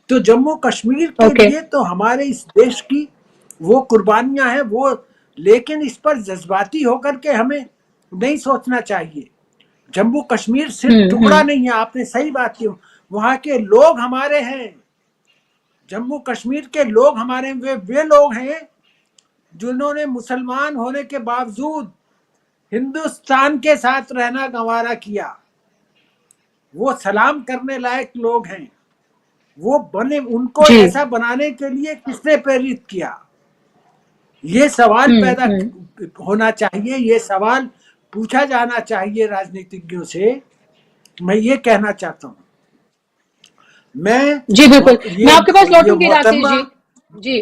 [SPEAKER 4] तो जम्मू कश्मीर के लिए तो हमारे इस देश की वो कुर्बानियां हैं, वो, लेकिन इस पर जज्बाती होकर के हमें नहीं सोचना चाहिए। जम्मू कश्मीर सिर्फ टुकड़ा नहीं है, आपने सही बात की, वहां के लोग हमारे हैं, जम्मू कश्मीर के लोग हमारे, वे लोग हैं जिन्होंने मुसलमान होने के बावजूद हिंदुस्तान के साथ रहना गंवारा किया, वो सलाम करने लायक लोग हैं। वो बने, उनको ऐसा बनाने के लिए किसने प्रेरित किया, ये सवाल पैदा होना चाहिए, ये सवाल पूछा जाना चाहिए राजनीतिज्ञों से। मैं ये कहना चाहता हूं, मैं
[SPEAKER 1] जी बिल्कुल, मैं आपके पास लौटूंगी राकेश जी।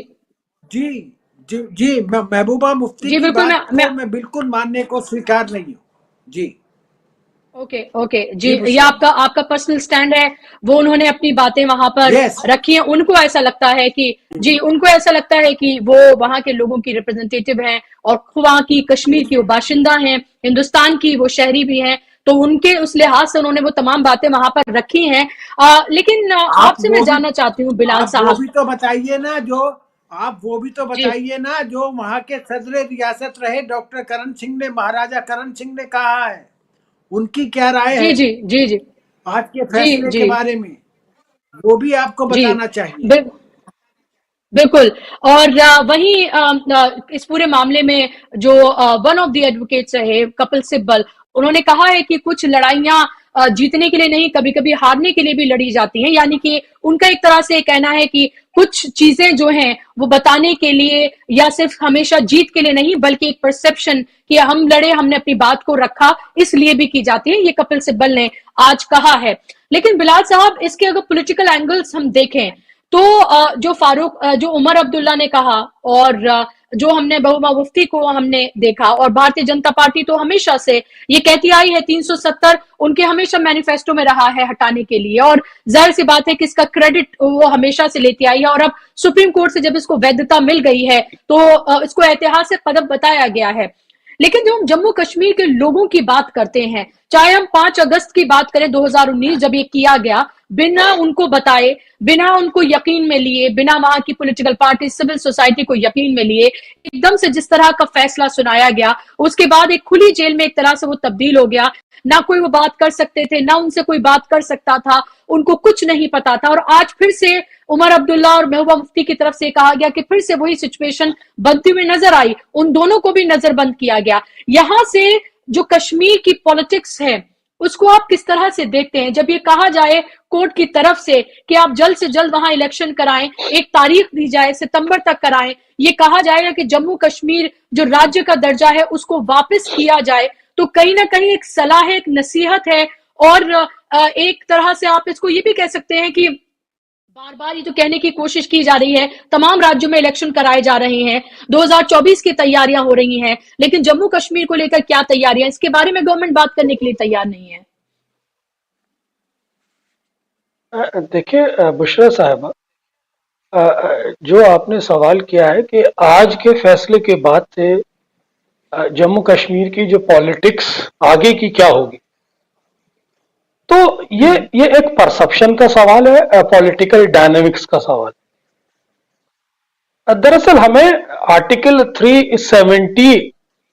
[SPEAKER 1] जी
[SPEAKER 4] जी जी मैं महबूबा मुफ्ती
[SPEAKER 1] जी
[SPEAKER 4] की
[SPEAKER 1] बिल्कुल,
[SPEAKER 4] बात मैं बिल्कुल मानने को स्वीकार नहीं हूँ। जी
[SPEAKER 1] ओके जी, ये आपका पर्सनल स्टैंड है, वो उन्होंने अपनी बातें वहां पर रखी हैं, उनको ऐसा लगता है कि उनको ऐसा लगता है कि वो वहां के लोगों की रिप्रेजेंटेटिव हैं, और वहां की कश्मीर की वो बाशिंदा हैं, हिंदुस्तान की वो शहरी भी हैं, तो उनके उस लिहाज से उन्होंने वो तमाम बातें वहां पर रखी हैं। लेकिन आपसे मैं जानना चाहती हूँ बिलाल साहब,
[SPEAKER 4] वो भी तो बताइए ना, जो वहां के सदर रियासत रहे डॉक्टर करण सिंह ने, महाराजा करण सिंह ने कहा है, उनकी क्या राय है
[SPEAKER 1] जी
[SPEAKER 4] आज के फैसले के बारे में, वो भी आपको बताना चाहिए।
[SPEAKER 1] बिल्कुल। और वहीं इस पूरे मामले में जो वन ऑफ द एडवोकेट्स रहे कपिल सिब्बल, उन्होंने कहा है कि कुछ लड़ाइयां जीतने के लिए नहीं, कभी कभी हारने के लिए भी लड़ी जाती हैं। यानी कि उनका एक तरह से कहना है कि कुछ चीजें जो हैं वो बताने के लिए या सिर्फ हमेशा जीत के लिए नहीं, बल्कि एक परसेप्शन कि हम लड़े, हमने अपनी बात को रखा, इसलिए भी की जाती है। ये कपिल सिब्बल ने आज कहा है। लेकिन बिलाल साहब, इसके अगर पॉलिटिकल एंगल्स हम देखें तो जो उमर अब्दुल्ला ने कहा और जो हमने महबूबा मुफ्ती को हमने देखा, और भारतीय जनता पार्टी तो हमेशा से ये कहती आई है 370 उनके हमेशा मैनिफेस्टो में रहा है हटाने के लिए, और जाहिर सी बात है कि इसका क्रेडिट वो हमेशा से लेती आई है। और अब सुप्रीम कोर्ट से जब इसको वैधता मिल गई है तो इसको ऐतिहासिक कदम बताया गया है। लेकिन जब हम जम्मू कश्मीर के लोगों की बात करते हैं, चाहे हम 5 अगस्त की बात करें 2019 जब ये किया गया, बिना उनको बताए, बिना उनको यकीन में लिए, बिना वहां की पॉलिटिकल पार्टी, सिविल सोसाइटी को यकीन में लिए, एकदम से जिस तरह का फैसला सुनाया गया, उसके बाद एक खुली जेल में एक तरह से वो तब्दील हो गया। ना कोई वो बात कर सकते थे, ना उनसे कोई बात कर सकता था, उनको कुछ नहीं पता था। और आज फिर से उमर अब्दुल्ला और महबूबा मुफ्ती की तरफ से कहा गया कि फिर से वही सिचुएशन बनती हुई नजर आई, उन दोनों को भी नजरबंद किया गया। यहां से जो कश्मीर की पॉलिटिक्स है उसको आप किस तरह से देखते हैं, जब ये कहा जाए कोर्ट की तरफ से कि आप जल्द से जल्द वहां इलेक्शन कराएं, एक तारीख दी जाए, सितंबर तक कराएं, ये कहा जाएगा कि जम्मू कश्मीर जो राज्य का दर्जा है उसको वापस किया जाए, तो कहीं ना कहीं एक सलाह है, एक नसीहत है, और एक तरह से आप इसको ये भी कह सकते हैं कि बार बार ये तो कहने की कोशिश की जा रही है, तमाम राज्यों में इलेक्शन कराए जा रहे हैं, 2024 की तैयारियां हो रही हैं, लेकिन जम्मू कश्मीर को लेकर क्या तैयारियां, इसके बारे में गवर्नमेंट बात करने के लिए तैयार नहीं है।
[SPEAKER 5] देखिए बुशरा साहब, जो आपने सवाल किया है कि आज के फैसले के बाद से जम्मू कश्मीर की जो पॉलिटिक्स आगे की क्या होगी, तो ये एक परसेप्शन का सवाल है, पॉलिटिकल डायनामिक्स का सवाल। दरअसल हमें आर्टिकल 370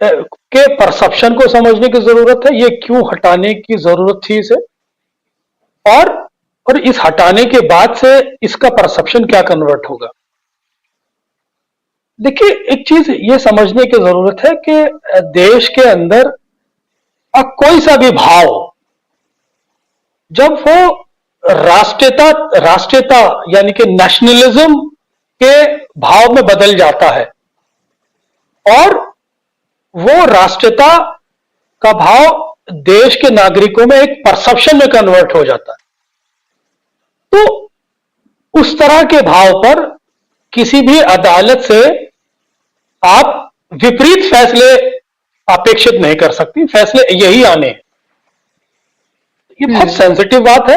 [SPEAKER 5] के परसेप्शन को समझने की जरूरत है, ये क्यों हटाने की जरूरत थी इसे, और इस हटाने के बाद से इसका परसेप्शन क्या कन्वर्ट होगा। देखिए, एक चीज ये समझने की जरूरत है कि देश के अंदर कोई सा भी भाव जब वो राष्ट्रीयता यानी कि नेशनलिज्म के भाव में बदल जाता है और वो राष्ट्रीयता का भाव देश के नागरिकों में एक परसेप्शन में कन्वर्ट हो जाता है, तो उस तरह के भाव पर किसी भी अदालत से आप विपरीत फैसले अपेक्षित नहीं कर सकती, फैसले यही आने हैं। ये बहुत सेंसिटिव बात है,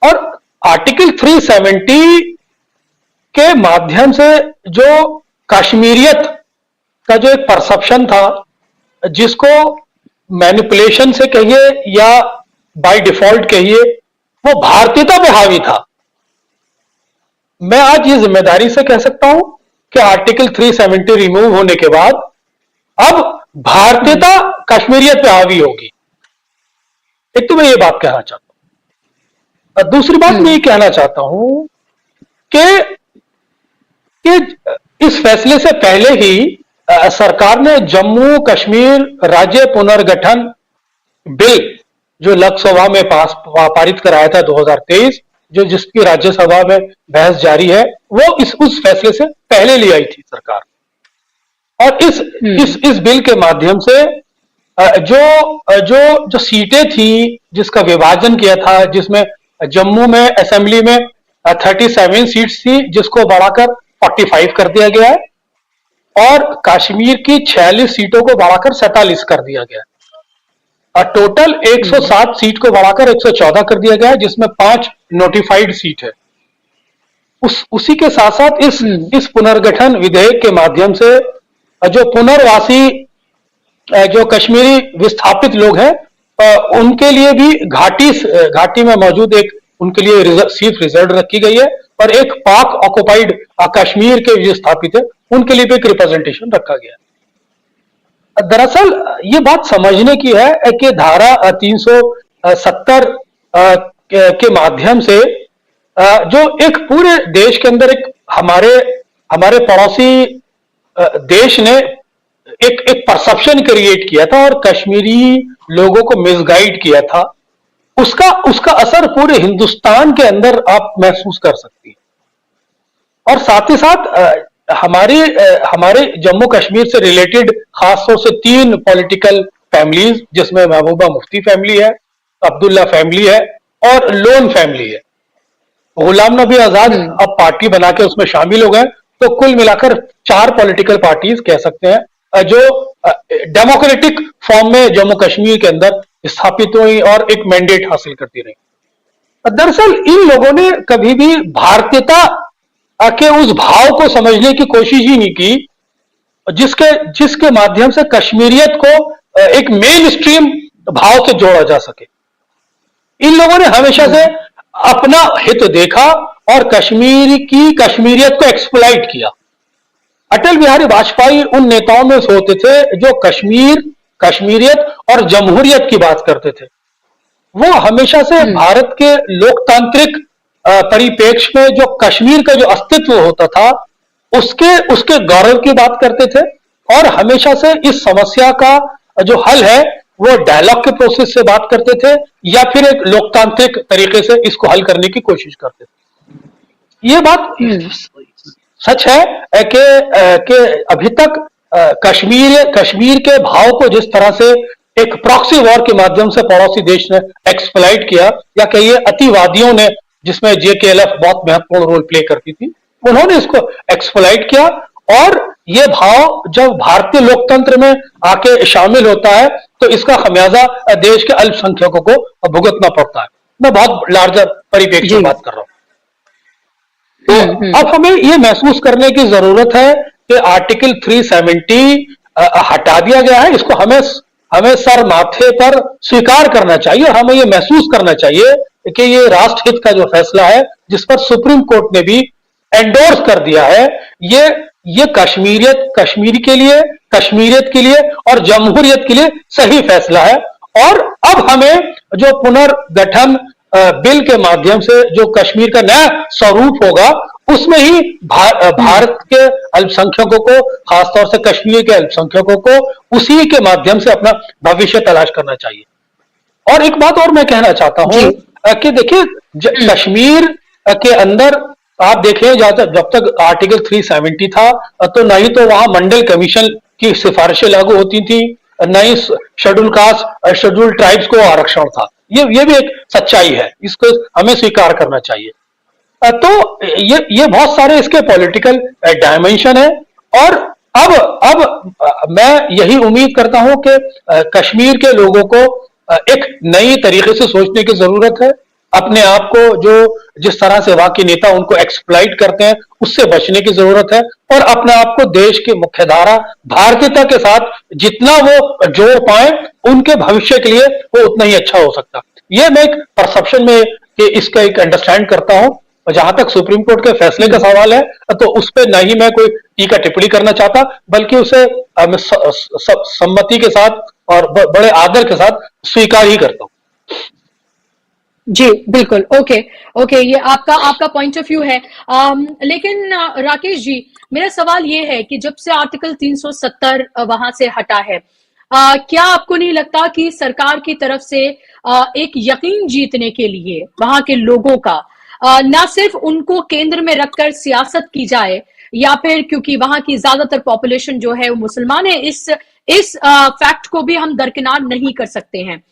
[SPEAKER 5] और आर्टिकल 370 के माध्यम से जो कश्मीरियत का जो एक परसेप्शन था, जिसको मैनिपुलेशन से कहिए या बाय डिफॉल्ट कहिए, वो भारतीयता पे हावी था। मैं आज ये जिम्मेदारी से कह सकता हूं कि आर्टिकल 370 रिमूव होने के बाद अब भारतीयता कश्मीरियत पे हावी होगी। एक तो मैं ये बात कहना चाहता हूं, और दूसरी बात मैं ये कहना चाहता हूं कि इस फैसले से पहले ही सरकार ने जम्मू कश्मीर राज्य पुनर्गठन बिल जो लोकसभा में पारित कराया था 2023, जो जिसकी राज्यसभा में बहस जारी है, वो उस फैसले से पहले ले आई थी सरकार। और इस बिल के माध्यम से जो सीटें थी जिसका विभाजन किया था, जिसमें जम्मू में असेंबली में 37 सीट्स थी, जिसको बढ़ाकर 45 कर दिया गया है, और कश्मीर की 46 सीटों को बढ़ाकर 47 कर दिया गया है, और टोटल 107 सीट को बढ़ाकर 114 कर दिया गया है, जिसमें 5 नोटिफाइड सीट है। उसी के साथ साथ इस पुनर्गठन विधेयक के माध्यम से जो पुनर्वासी जो कश्मीरी विस्थापित लोग हैं, उनके लिए भी घाटी में मौजूद एक उनके लिए सीट रिजर्व रखी गई है, और एक पाक ऑक्युपाइड कश्मीर के विस्थापित है, उनके लिए भी एक रिप्रेजेंटेशन रखा गया है। दरअसल ये बात समझने की है कि धारा 370 के माध्यम से जो एक पूरे देश के अंदर एक हमारे पड़ोसी देश ने एक एक परसेप्शन क्रिएट किया था और कश्मीरी लोगों को मिसगाइड किया था, उसका उसका असर पूरे हिंदुस्तान के अंदर आप महसूस कर सकती हैं। और साथ ही साथ हमारे जम्मू कश्मीर से रिलेटेड खासतौर से 3 पॉलिटिकल फैमिलीज, जिसमें महबूबा मुफ्ती फैमिली है, अब्दुल्ला फैमिली है और लोन फैमिली है। गुलाम नबी आजाद अब पार्टी बना के उसमें शामिल हो गए, तो कुल मिलाकर 4 पॉलिटिकल पार्टीज कह सकते हैं जो डेमोक्रेटिक फॉर्म में जम्मू कश्मीर के अंदर स्थापित हुई और एक मैंडेट हासिल करती रही। दरअसल इन लोगों ने कभी भी भारतीयता के उस भाव को समझने की कोशिश ही नहीं की जिसके जिसके माध्यम से कश्मीरियत को एक मेन स्ट्रीम भाव से जोड़ा जा सके। इन लोगों ने हमेशा से अपना हित देखा और कश्मीरियत को एक्सप्लॉइट किया। अटल बिहारी वाजपेयी उन नेताओं में से होते थे जो कश्मीरियत और जमहूरियत की बात करते थे। वो हमेशा से भारत के लोकतांत्रिक परिप्रेक्ष्य में जो कश्मीर का जो अस्तित्व होता था उसके गौरव की बात करते थे और हमेशा से इस समस्या का जो हल है वो डायलॉग के प्रोसेस से बात करते थे या फिर एक लोकतांत्रिक तरीके से इसको हल करने की कोशिश करते थे। ये बात सच है कि अभी तक कश्मीर के भाव को जिस तरह से एक प्रॉक्सी वॉर के माध्यम से पड़ोसी देश ने एक्सप्लॉइट किया, या कहिए अतिवादियों ने, जिसमें जेकेएलएफ बहुत महत्वपूर्ण रोल प्ले करती थी, उन्होंने इसको एक्सप्लॉइट किया और ये भाव जब भारतीय लोकतंत्र में आके शामिल होता है तो इसका खमियाजा देश के अल्पसंख्यकों को भुगतना पड़ता है। मैं बहुत लार्जर परिप्रेक्ष्य में बात कर रहा हूं। तो अब हमें ये महसूस करने की जरूरत है कि आर्टिकल 370 हटा दिया गया है। इसको हमें सर माथे पर स्वीकार करना चाहिए और हमें ये महसूस करना चाहिए कि ये राष्ट्रहित का जो फैसला है जिस पर सुप्रीम कोर्ट ने भी एंडोर्स कर दिया है, ये कश्मीरियत के लिए और जमहूरियत के लिए सही फैसला है। और अब हमें जो पुनर्गठन बिल के माध्यम से जो कश्मीर का नया स्वरूप होगा उसमें ही भारत के अल्पसंख्यकों को, खासतौर से कश्मीर के अल्पसंख्यकों को उसी के माध्यम से अपना भविष्य तलाश करना चाहिए। और एक बात और मैं कहना चाहता हूं कि देखिए कश्मीर के अंदर आप देखें जब तक आर्टिकल 370 था तो न ही तो वहां मंडल कमीशन की सिफारिशें लागू होती थी, न ही शेड्यूल कास्ट शेड्यूल ट्राइब्स को आरक्षण था। ये भी एक सच्चाई है, इसको हमें स्वीकार करना चाहिए। तो ये बहुत सारे इसके पॉलिटिकल डायमेंशन है और अब मैं यही उम्मीद करता हूं कि कश्मीर के लोगों को एक नई तरीके से सोचने की जरूरत है। अपने आप को जिस तरह से वहां के नेता उनको एक्सप्लॉइट करते हैं उससे बचने की जरूरत है और अपने आप को देश की मुख्यधारा भारतीयता के साथ जितना वो जोड़ पाए उनके भविष्य के लिए वो उतना ही अच्छा हो सकता। ये मैं एक परसेप्शन में कि इसका एक अंडरस्टैंड करता हूं। जहां तक सुप्रीम कोर्ट के फैसले का सवाल है तो उस पर न ही मैं कोई टीका टिप्पणी करना चाहता, बल्कि उसे सम्मति के साथ और बड़े आदर के साथ स्वीकार ही करता हूं।
[SPEAKER 1] जी बिल्कुल, ओके, ये आपका पॉइंट ऑफ व्यू है। लेकिन राकेश जी, मेरा सवाल ये है कि जब से आर्टिकल 370 वहां से हटा है, क्या आपको नहीं लगता कि सरकार की तरफ से एक यकीन जीतने के लिए वहां के लोगों का ना सिर्फ उनको केंद्र में रखकर सियासत की जाए, या फिर क्योंकि वहां की ज्यादातर पॉपुलेशन जो है वो मुसलमान है, इस फैक्ट को भी हम दरकिनार नहीं कर सकते हैं।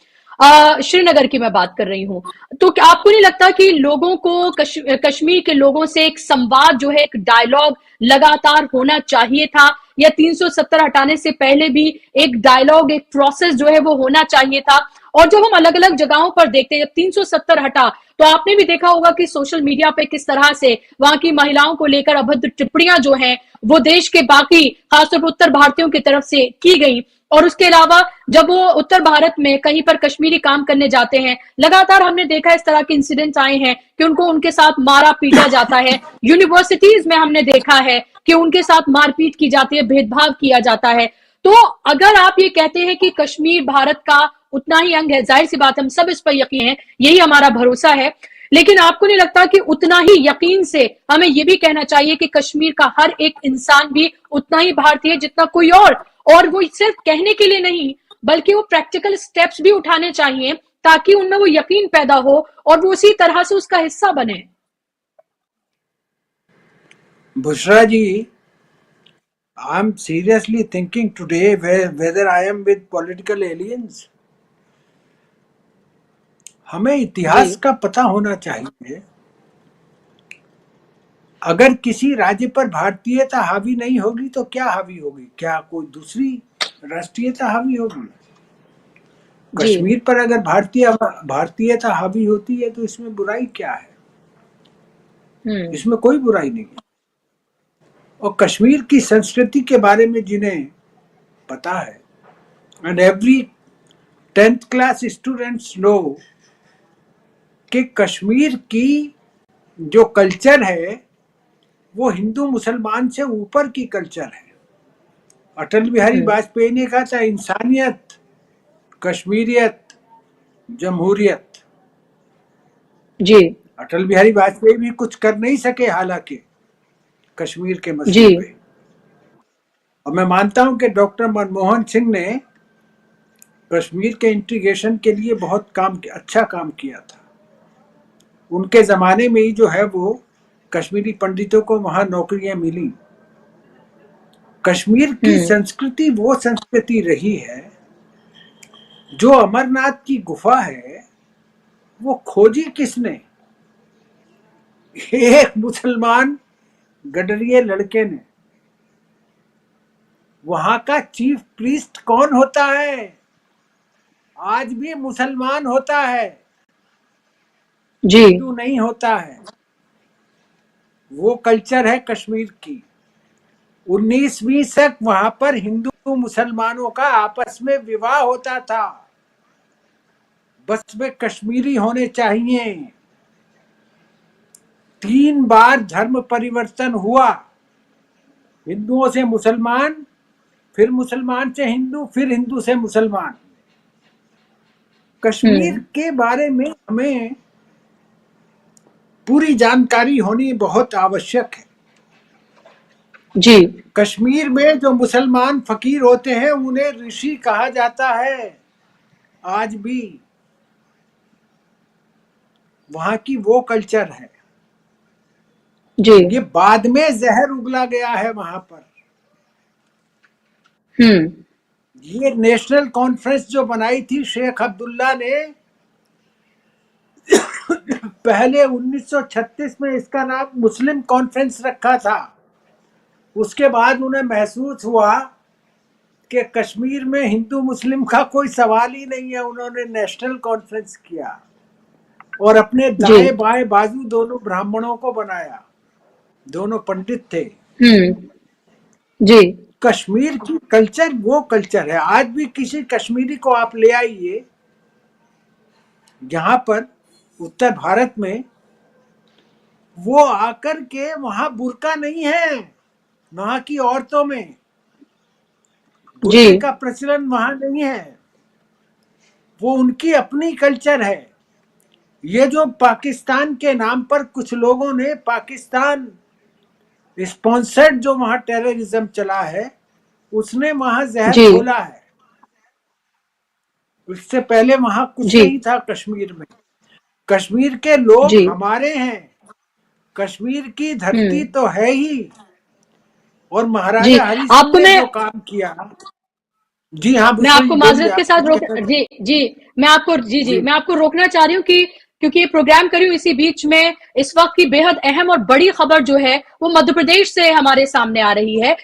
[SPEAKER 1] श्रीनगर की मैं बात कर रही हूं, तो क्या आपको नहीं लगता कि लोगों को कश्मीर के लोगों से एक संवाद जो है, एक डायलॉग लगातार होना चाहिए था, या 370 हटाने से पहले भी एक डायलॉग, एक प्रोसेस जो है वो होना चाहिए था? और जब हम अलग अलग जगहों पर देखते हैं, जब 370 हटा तो आपने भी देखा होगा कि सोशल मीडिया पे किस तरह से वहां की महिलाओं को लेकर अभद्र टिप्पणियां जो हैं वो देश के बाकी खासतौर पर उत्तर भारतीयों की तरफ से की गई। और उसके अलावा जब वो उत्तर भारत में कहीं पर कश्मीरी काम करने जाते हैं, लगातार हमने देखा इस तरह के इंसिडेंट्स आए हैं कि उनको उनके साथ मारा पीटा जाता है। यूनिवर्सिटीज में हमने देखा है कि उनके साथ मारपीट की जाती है, भेदभाव किया जाता है। तो अगर आप ये कहते हैं कि कश्मीर भारत का उतना ही अंग है, जाहिर सी बात हम सब इस पर यकीन है, यही हमारा भरोसा है, लेकिन आपको नहीं लगता कि उतना ही यकीन से हमें ये भी कहना चाहिए कि कश्मीर का हर एक इंसान भी उतना ही भारतीय है जितना कोई और? और वो सिर्फ कहने के लिए नहीं बल्कि वो प्रैक्टिकल स्टेप्स भी उठाने चाहिए ताकि उनमें वो यकीन पैदा हो और वो उसी तरह से उसका हिस्सा बने।
[SPEAKER 4] बुशरा जी, I'm seriously thinking today whether I am with political aliens. हमें इतिहास
[SPEAKER 1] जी
[SPEAKER 4] का पता होना चाहिए। अगर किसी राज्य पर भारतीयता हावी नहीं होगी तो क्या हावी होगी? क्या कोई दूसरी राष्ट्रीयता हावी होगी?
[SPEAKER 1] जी
[SPEAKER 4] कश्मीर पर अगर भारतीयता हावी होती है तो इसमें बुराई क्या है? इसमें कोई बुराई नहीं है। और कश्मीर की संस्कृति के बारे में जिन्हें पता है, and every 10th class students know कि कश्मीर की जो कल्चर है वो हिंदू मुसलमान से ऊपर की कल्चर है। अटल बिहारी वाजपेयी ने कहा था, इंसानियत, कश्मीरियत, जमहूरियत।
[SPEAKER 1] जी
[SPEAKER 4] अटल बिहारी वाजपेयी भी कुछ कर नहीं सके हालांकि कश्मीर के
[SPEAKER 1] जी
[SPEAKER 4] मसले पे। और मैं मानता हूं कि डॉक्टर मनमोहन सिंह ने कश्मीर के इंटीग्रेशन के लिए बहुत अच्छा काम किया था। उनके जमाने में ही जो है वो कश्मीरी पंडितों को वहां नौकरियां मिली। कश्मीर की संस्कृति वो संस्कृति रही है जो अमरनाथ की गुफा है वो खोजी किसने? एक मुसलमान गडरिये लड़के ने। वहां का चीफ प्रीस्ट कौन होता है? आज भी मुसलमान होता है,
[SPEAKER 1] जी
[SPEAKER 4] हिंदू नहीं होता है। वो कल्चर है कश्मीर की। 19वीं तक वहां पर हिंदू मुसलमानों का आपस में विवाह होता था। बस वे कश्मीरी होने चाहिए। 3 बार धर्म परिवर्तन हुआ, हिंदुओं से मुसलमान, फिर मुसलमान से हिंदू, फिर हिंदू से मुसलमान। कश्मीर के बारे में हमें पूरी जानकारी होनी बहुत आवश्यक है।
[SPEAKER 1] जी
[SPEAKER 4] कश्मीर में जो मुसलमान फकीर होते हैं उन्हें ऋषि कहा जाता है। आज भी वहां की वो कल्चर है।
[SPEAKER 1] जी
[SPEAKER 4] ये बाद में जहर उगला गया है वहां पर। ये नेशनल कॉन्फ्रेंस जो बनाई थी शेख अब्दुल्ला ने पहले 1936 में इसका नाम मुस्लिम कॉन्फ्रेंस रखा था। उसके बाद उन्हें महसूस हुआ कि कश्मीर में हिंदू मुस्लिम का कोई सवाल ही नहीं है। उन्होंने नेशनल कॉन्फ्रेंस किया और अपने दाएं बाएं बाजू दोनों ब्राह्मणों को बनाया। दोनों पंडित थे।
[SPEAKER 1] जी
[SPEAKER 4] कश्मीर की कल्चर वो कल्चर है। आज भी किसी कश्मीरी को आप ले आइए जहां पर उत्तर भारत में, वो आकर के वहां बुर्का नहीं है। वहां की औरतों में बुर्के का प्रचलन वहां नहीं है। वो उनकी अपनी कल्चर है। ये जो पाकिस्तान के नाम पर कुछ लोगों ने पाकिस्तान स्पॉन्सर्ड जो वहां टेररिज्म चला है उसने वहां जहर घोला है। उससे पहले वहां कुछ नहीं था कश्मीर में। कश्मीर के लोग हमारे हैं। कश्मीर की धरती तो है ही। और महाराजा हरि सिंह ने जो काम किया। जी हाँ,
[SPEAKER 1] मैं आपको माजरत के साथ मैं आपको रोकना चाह रही हूँ कि क्योंकि ये प्रोग्राम कर रही हूँ, इसी बीच में इस वक्त की बेहद अहम और बड़ी खबर जो है वो मध्य प्रदेश से हमारे सामने आ रही है।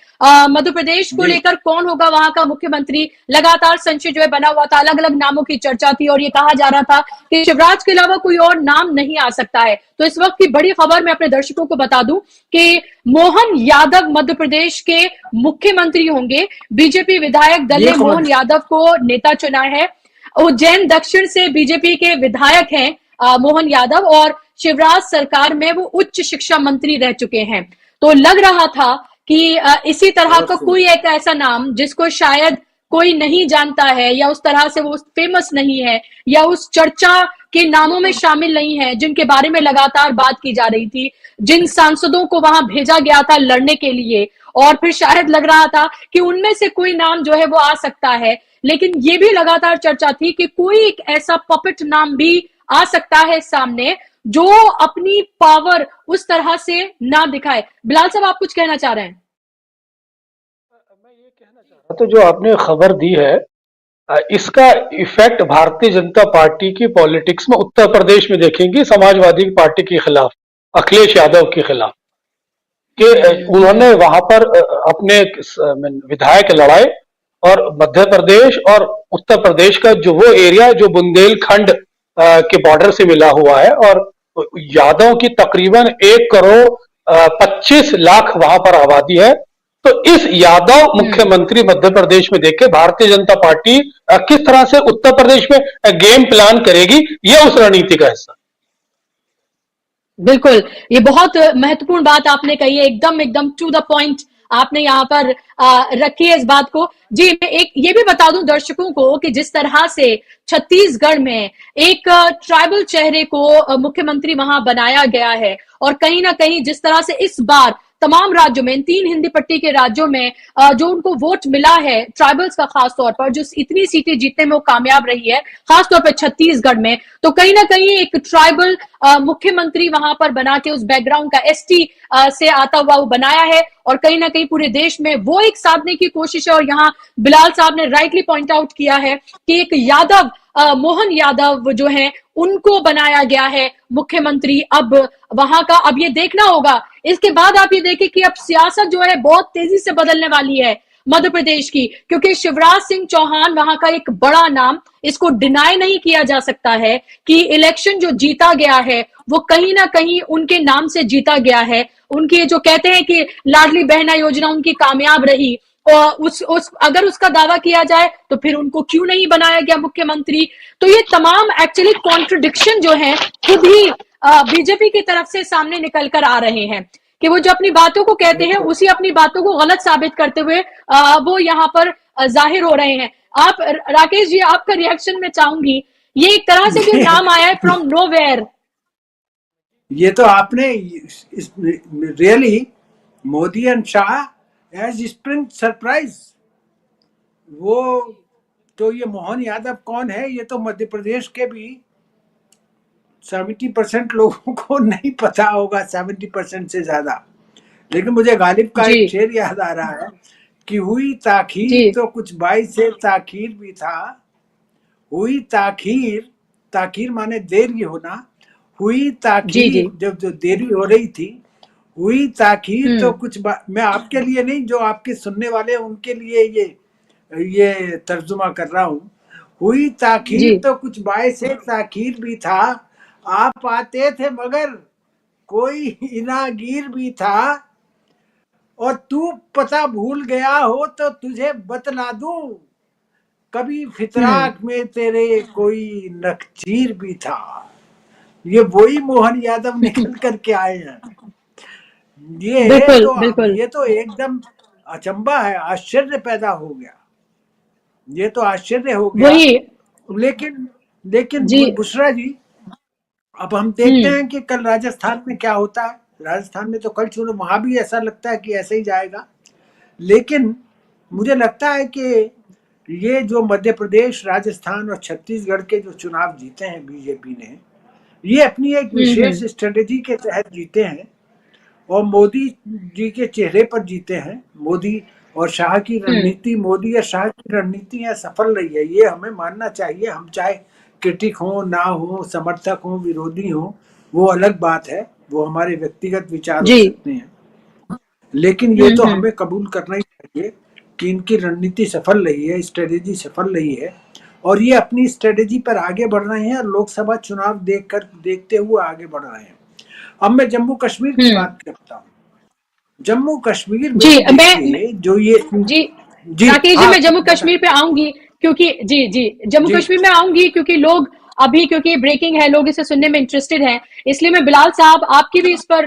[SPEAKER 1] मध्य प्रदेश को लेकर कौन होगा वहां का मुख्यमंत्री, लगातार संशय जो है बना हुआ था। अलग अलग नामों की चर्चा थी और ये कहा जा रहा था कि शिवराज के अलावा कोई और नाम नहीं आ सकता है। तो इस वक्त की बड़ी खबर मैं अपने दर्शकों को बता दूं कि मोहन यादव मध्य प्रदेश के मुख्यमंत्री होंगे। बीजेपी विधायक दल ने मोहन यादव को नेता चुना है। उज्जैन दक्षिण से बीजेपी के विधायक हैं मोहन यादव और शिवराज सरकार में वो उच्च शिक्षा मंत्री रह चुके हैं। तो लग रहा था कि इसी तरह का कोई एक ऐसा नाम जिसको शायद कोई नहीं जानता है या उस तरह से वो फेमस नहीं है या उस चर्चा के नामों में शामिल नहीं है, जिनके बारे में लगातार बात की जा रही थी, जिन सांसदों को वहां भेजा गया था लड़ने के लिए, और फिर शायद लग रहा था कि उनमें से कोई नाम जो है वो आ सकता है, लेकिन ये भी लगातार चर्चा थी कि कोई एक ऐसा पपेट नाम भी आ सकता है सामने जो अपनी पावर उस तरह से ना दिखाए। बिलाल साहब, आप कुछ कहना चाह रहे हैं?
[SPEAKER 5] तो जो आपने खबर दी है, इसका इफेक्ट भारतीय जनता पार्टी की पॉलिटिक्स में उत्तर प्रदेश में देखेंगे, समाजवादी पार्टी के खिलाफ, अखिलेश यादव के खिलाफ, कि उन्होंने वहां पर अपने विधायक लड़ाए, और मध्य प्रदेश और उत्तर प्रदेश का जो वो एरिया जो बुंदेलखंड के बॉर्डर से मिला हुआ है, और यादव की तकरीबन 1 करोड़ 25 लाख वहां पर आबादी है। तो इस यादव मुख्यमंत्री मध्य प्रदेश में देखे भारतीय जनता पार्टी किस तरह से उत्तर प्रदेश में गेम प्लान करेगी, यह उस रणनीति का हिस्सा।
[SPEAKER 1] बिल्कुल, ये बहुत महत्वपूर्ण बात आपने कही है, एकदम एकदम टू द पॉइंट आपने यहाँ पर रखी है इस बात को। जी, मैं एक ये भी बता दूं दर्शकों को कि जिस तरह से छत्तीसगढ़ में एक ट्राइबल चेहरे को मुख्यमंत्री वहां बनाया गया है, और कहीं ना कहीं जिस तरह से इस बार तमाम राज्यों में, इन 3 हिंदी पट्टी के राज्यों में जो उनको वोट मिला है ट्राइबल्स का, खास तौर पर जो इतनी सीटें जीतने में वो कामयाब रही है, खासतौर पर छत्तीसगढ़ में, तो कहीं ना कहीं एक ट्राइबल मुख्यमंत्री वहां पर बना के उस बैकग्राउंड का, एसटी से आता हुआ वो बनाया है, और कहीं ना कहीं पूरे देश में वो एक साधने की कोशिश है। और यहाँ बिलाल साहब ने राइटली पॉइंट आउट किया है कि एक यादव, मोहन यादव जो है, उनको बनाया गया है मुख्यमंत्री अब वहां का। अब ये देखना होगा, इसके बाद आप ये देखें कि अब सियासत जो है बहुत तेजी से बदलने वाली है मध्य प्रदेश की, क्योंकि शिवराज सिंह चौहान वहां का एक बड़ा नाम, इसको डिनाई नहीं किया जा सकता है कि इलेक्शन जो जीता गया है वो कहीं ना कहीं उनके नाम से जीता गया है। उनकी जो कहते हैं कि लाडली बहना योजना उनकी कामयाब रही, और अगर उसका दावा किया जाए तो फिर उनको क्यों नहीं बनाया गया मुख्यमंत्री। तो ये तमाम एक्चुअली कॉन्ट्रडिक्शन जो है खुद ही बीजेपी की तरफ से सामने निकल कर आ रहे हैं, कि वो जो अपनी बातों को कहते हैं उसी अपनी बातों को गलत साबित करते हुए वो यहाँ पर जाहिर हो रहे हैं। आप राकेश जी, आपका रिएक्शन में चाहूंगी, ये एक तरह से जो नाम आया है फ्रॉम नोवेयर।
[SPEAKER 4] ये तो आपने really Modi and Shah as spring surprise. वो तो ये मोहन यादव कौन है, ये तो मध्य प्रदेश के भी 70% लोगों को नहीं पता होगा, 70% से ज्यादा। लेकिन मुझे गालिब का एक शेर याद आ रहा है कि हुई ताखीर तो कुछ 22 से ताखीर भी था। हुई ताखीर, ताखीर माने देरी होना, हुई ताखीर जब जो देरी हो रही थी, हुई ताखीर तो कुछ मैं आपके लिए नहीं, जो आपके सुनने वाले उनके लिए ये तर्जुमा कर रहा हूँ। हुई ताखीर तो कुछ 22 से ताखीर भी था, आप आते थे मगर कोई इनागीर भी था, और तू पता भूल गया हो तो तुझे बतला दूं, कभी फितराक में तेरे कोई नखचीर भी था। ये वही मोहन यादव निकल करके आए हैं। ये तो एकदम अचंबा है, आश्चर्य पैदा हो गया, ये तो आश्चर्य हो गया। लेकिन बुशरा जी, अब हम देखते हैं कि कल राजस्थान में क्या होता है। राजस्थान में तो कल चुनाव, वहां भी ऐसा लगता है कि ऐसे ही जाएगा, लेकिन मुझे लगता है कि ये जो मध्य प्रदेश, राजस्थान और छत्तीसगढ़ के जो चुनाव जीते हैं बीजेपी ने, ये अपनी एक विशेष स्ट्रेटेजी के तहत जीते हैं, और मोदी जी के चेहरे पर जीते हैं। मोदी और शाह की रणनीति, मोदी और शाह की रणनीति यहाँ सफल रही है, ये हमें मानना चाहिए। हम चाहे क्रिटिक हो, ना हो, समर्थक हो, विरोधी हो, वो अलग बात है, वो हमारे व्यक्तिगत विचार हो सकते हैं, लेकिन ये तो हमें कबूल करना ही चाहिए कि इनकी रणनीति सफल रही है, स्ट्रेटेजी सफल रही है, और ये अपनी स्ट्रेटेजी पर आगे बढ़ रहे हैं, और लोकसभा चुनाव देखते हुए आगे बढ़ रहे हैं। अब मैं जम्मू कश्मीर की बात करता हूँ। जम्मू कश्मीर में जो ये
[SPEAKER 1] राकेश जी, मैं जम्मू कश्मीर पे आऊंगी, क्योंकि जम्मू कश्मीर में आऊंगी, क्योंकि लोग अभी, क्योंकि ब्रेकिंग है, लोग इसे सुनने में इंटरेस्टेड हैं, इसलिए मैं बिलाल साहब आपकी भी इस पर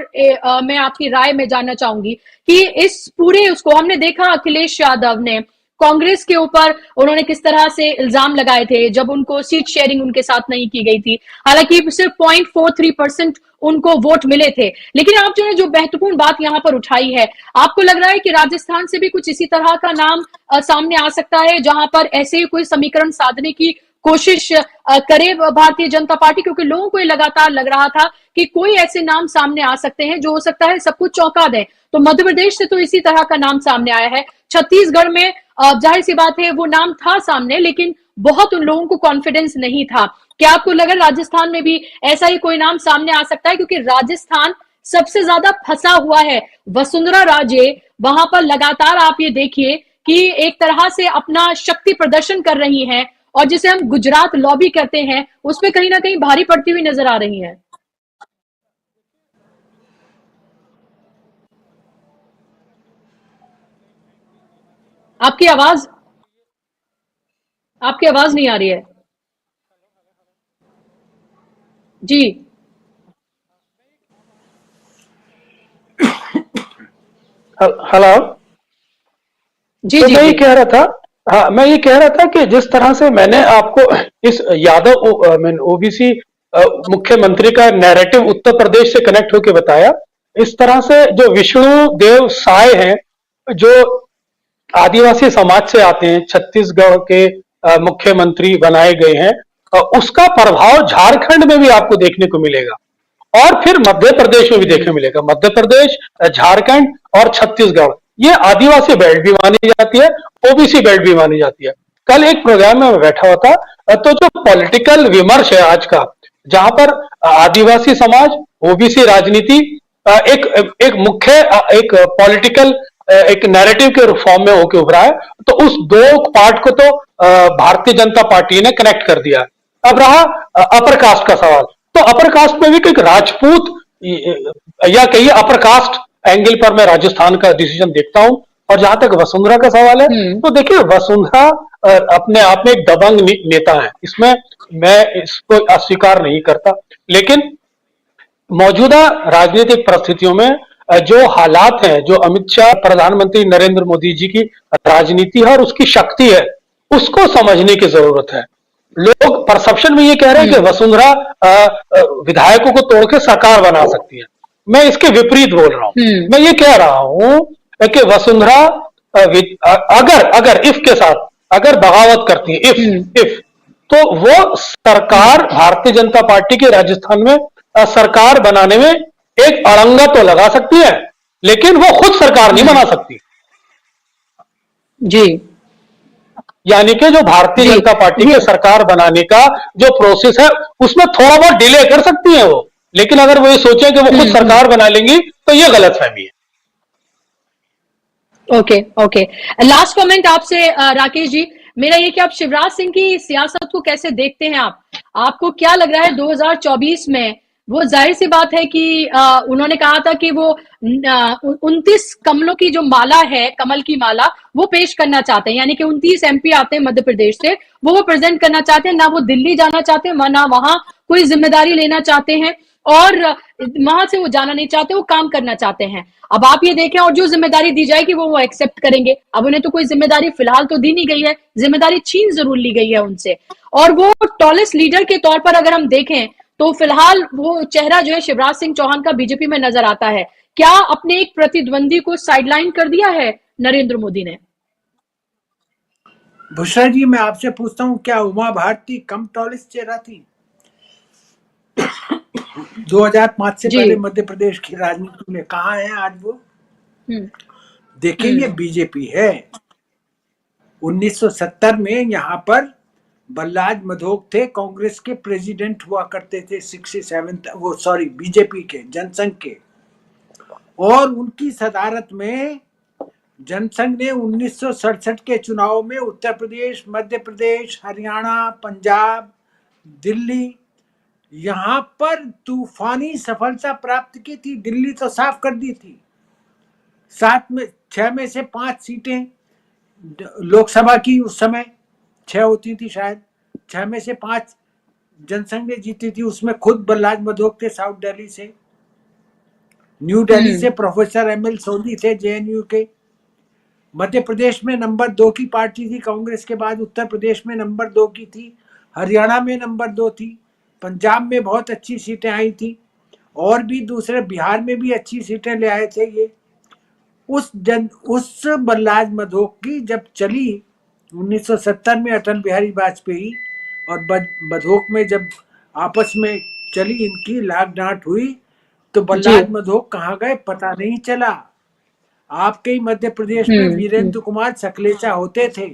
[SPEAKER 1] मैं आपकी राय में जानना चाहूंगी कि इस पूरे उसको हमने देखा, अखिलेश यादव ने कांग्रेस के ऊपर उन्होंने किस तरह से इल्जाम लगाए थे जब उनको सीट शेयरिंग उनके साथ नहीं की गई थी। हालांकि सिर्फ 0.43% उनको वोट मिले थे। लेकिन आप जो महत्वपूर्ण बात यहाँ पर उठाई है, आपको लग रहा है कि राजस्थान से भी कुछ इसी तरह का नाम सामने आ सकता है जहां पर ऐसे ही कोई समीकरण साधने की कोशिश करे भारतीय जनता पार्टी, क्योंकि लोगों को ये लगातार लग रहा था कि कोई ऐसे नाम सामने आ सकते हैं जो हो सकता है सब कुछ चौंका दें। तो मध्य प्रदेश से तो इसी तरह का नाम सामने आया है। छत्तीसगढ़ में जाहिर सी बात है वो नाम था सामने, लेकिन बहुत उन लोगों को कॉन्फिडेंस नहीं था। क्या आपको लगा राजस्थान में भी ऐसा ही कोई नाम सामने आ सकता है? क्योंकि राजस्थान सबसे ज्यादा फंसा हुआ है। वसुंधरा राजे वहां पर लगातार आप ये देखिए कि एक तरह से अपना शक्ति प्रदर्शन कर रही हैं, और जिसे हम गुजरात लॉबी कहते हैं उसमें कहीं ना कहीं भारी पड़ती हुई नजर आ रही हैं। आपकी आवाज नहीं आ रही है जी।
[SPEAKER 5] हेलो।
[SPEAKER 1] जी
[SPEAKER 5] तो
[SPEAKER 1] जी
[SPEAKER 5] मैं ये
[SPEAKER 1] जी।
[SPEAKER 5] कह रहा था, हाँ मैं ये कह रहा था कि जिस तरह से मैंने आपको इस यादव ओबीसी मुख्यमंत्री का नैरेटिव उत्तर प्रदेश से कनेक्ट होकर बताया, इस तरह से जो विष्णु देव साय हैं, जो आदिवासी समाज से आते हैं, छत्तीसगढ़ के मुख्यमंत्री बनाए गए हैं, उसका प्रभाव झारखंड में भी आपको देखने को मिलेगा और फिर मध्य प्रदेश में भी देखने मिलेगा। मध्य प्रदेश, झारखंड और छत्तीसगढ़, ये आदिवासी बेल्ट भी मानी जाती है, ओबीसी बेल्ट भी मानी जाती है। कल एक प्रोग्राम में मैं बैठा हुआ था, तो जो पॉलिटिकल विमर्श है आज का, जहां पर आदिवासी समाज, ओबीसी राजनीति एक एक मुख्य एक पॉलिटिकल एक नैरेटिव के फॉर्म में होके उभरा है, तो उस दो पार्ट को तो भारतीय जनता पार्टी ने कनेक्ट कर दिया। अब रहा अपर कास्ट का सवाल, तो अपर कास्ट में भी एक राजपूत या कहिए अपर कास्ट एंगल पर मैं राजस्थान का डिसीजन देखता हूं। और जहां तक वसुंधरा का सवाल है, तो देखिए वसुंधरा अपने आप में एक दबंग नेता है, इसमें मैं इसको अस्वीकार नहीं करता, लेकिन मौजूदा राजनीतिक परिस्थितियों में जो हालात हैं, जो अमित शाह प्रधानमंत्री नरेंद्र मोदी जी की राजनीति है और उसकी शक्ति है, उसको समझने की जरूरत है। लोग परसेप्शन में ये कह रहे हैं कि वसुंधरा विधायकों को तोड़ के सरकार बना सकती है। मैं इसके विपरीत बोल रहा हूं। मैं ये कह रहा हूं कि वसुंधरा अगर इफ के साथ अगर बगावत करती है, इफ तो वो सरकार भारतीय जनता पार्टी की राजस्थान में सरकार बनाने में एक अड़ंगा तो लगा सकती है, लेकिन वो खुद सरकार नहीं बना सकती
[SPEAKER 1] जी।
[SPEAKER 5] यानी कि जो भारतीय जनता पार्टी की सरकार बनाने का जो प्रोसेस है, उसमें थोड़ा बहुत डिले कर सकती है वो, लेकिन अगर वो ये सोचे कि वो खुद सरकार बना लेंगी तो ये गलतफहमी है।
[SPEAKER 1] ओके ओके, लास्ट कमेंट आपसे राकेश जी, मेरा ये कि आप शिवराज सिंह की सियासत को कैसे देखते हैं? आपको क्या लग रहा है 2024 में? वो जाहिर सी बात है कि उन्होंने कहा था कि वो 29 कमलों की जो माला है, कमल की माला, वो पेश करना चाहते हैं, यानी कि 29 एमपी आते हैं मध्य प्रदेश से, वो प्रेजेंट करना चाहते हैं। ना वो दिल्ली जाना चाहते हैं, ना वहां कोई जिम्मेदारी लेना चाहते हैं, और वहां से वो जाना नहीं चाहते, वो काम करना चाहते हैं। अब आप ये देखें, और जो जिम्मेदारी दी जाएगी वो एक्सेप्ट करेंगे। अब उन्हें तो कोई जिम्मेदारी फिलहाल तो दी नहीं गई है, जिम्मेदारी छीन जरूर ली गई है उनसे। और वो टॉलेस्ट लीडर के तौर पर अगर हम देखें तो फिलहाल वो चेहरा जो है शिवराज सिंह चौहान का बीजेपी में नजर आता है। क्या अपने एक प्रतिद्वंदी को साइडलाइन कर दिया है नरेंद्र मोदी ने?
[SPEAKER 4] बुशरा जी, मैं आपसे पूछता हूं, क्या उमा भारती कम टॉलेस्ट चेहरा थी? 2005 से पहले मध्य प्रदेश की राजनीति में कहां है आज वो? देखिए, ये बीजेपी है। 1970 में यहाँ पर बल्लाज मधोक थे, कांग्रेस के प्रेसिडेंट हुआ करते थे, 67 बीजेपी के, जनसंघ के, और उनकी सदारत में जनसंघ ने 1967 के चुनाव में उत्तर प्रदेश, मध्य प्रदेश, हरियाणा, पंजाब, दिल्ली, यहां पर तूफानी सफलता प्राप्त की थी। दिल्ली तो साफ कर दी थी। 6 में से 5 सीटें लोकसभा की उस समय 6 होती थी शायद, 6 में से 5 जनसंघ ने जीती थी। उसमें खुद बल्लाज मधोक थे साउथ दिल्ली से, न्यू दिल्ली से प्रोफेसर एमएल सोनी थे जेएनयू के, मध्य प्रदेश में नंबर 2 की पार्टी थी कांग्रेस के बाद, उत्तर प्रदेश में नंबर 2 की थी, हरियाणा में नंबर 2 थी, पंजाब में बहुत अच्छी सीटें आई थी, और भी दूसरे बिहार में भी अच्छी सीटें ले आए थे ये। उस बलराज मधोक की जब चली 1970 में अटल बिहारी वाजपेयी और मधोक में जब आपस में चली इनकी लाग डांट हुई, तो बलराज मधोक कहाँ गए पता नहीं चला। आपके ही मध्य प्रदेश में वीरेंद्र कुमार सकलेचा होते थे,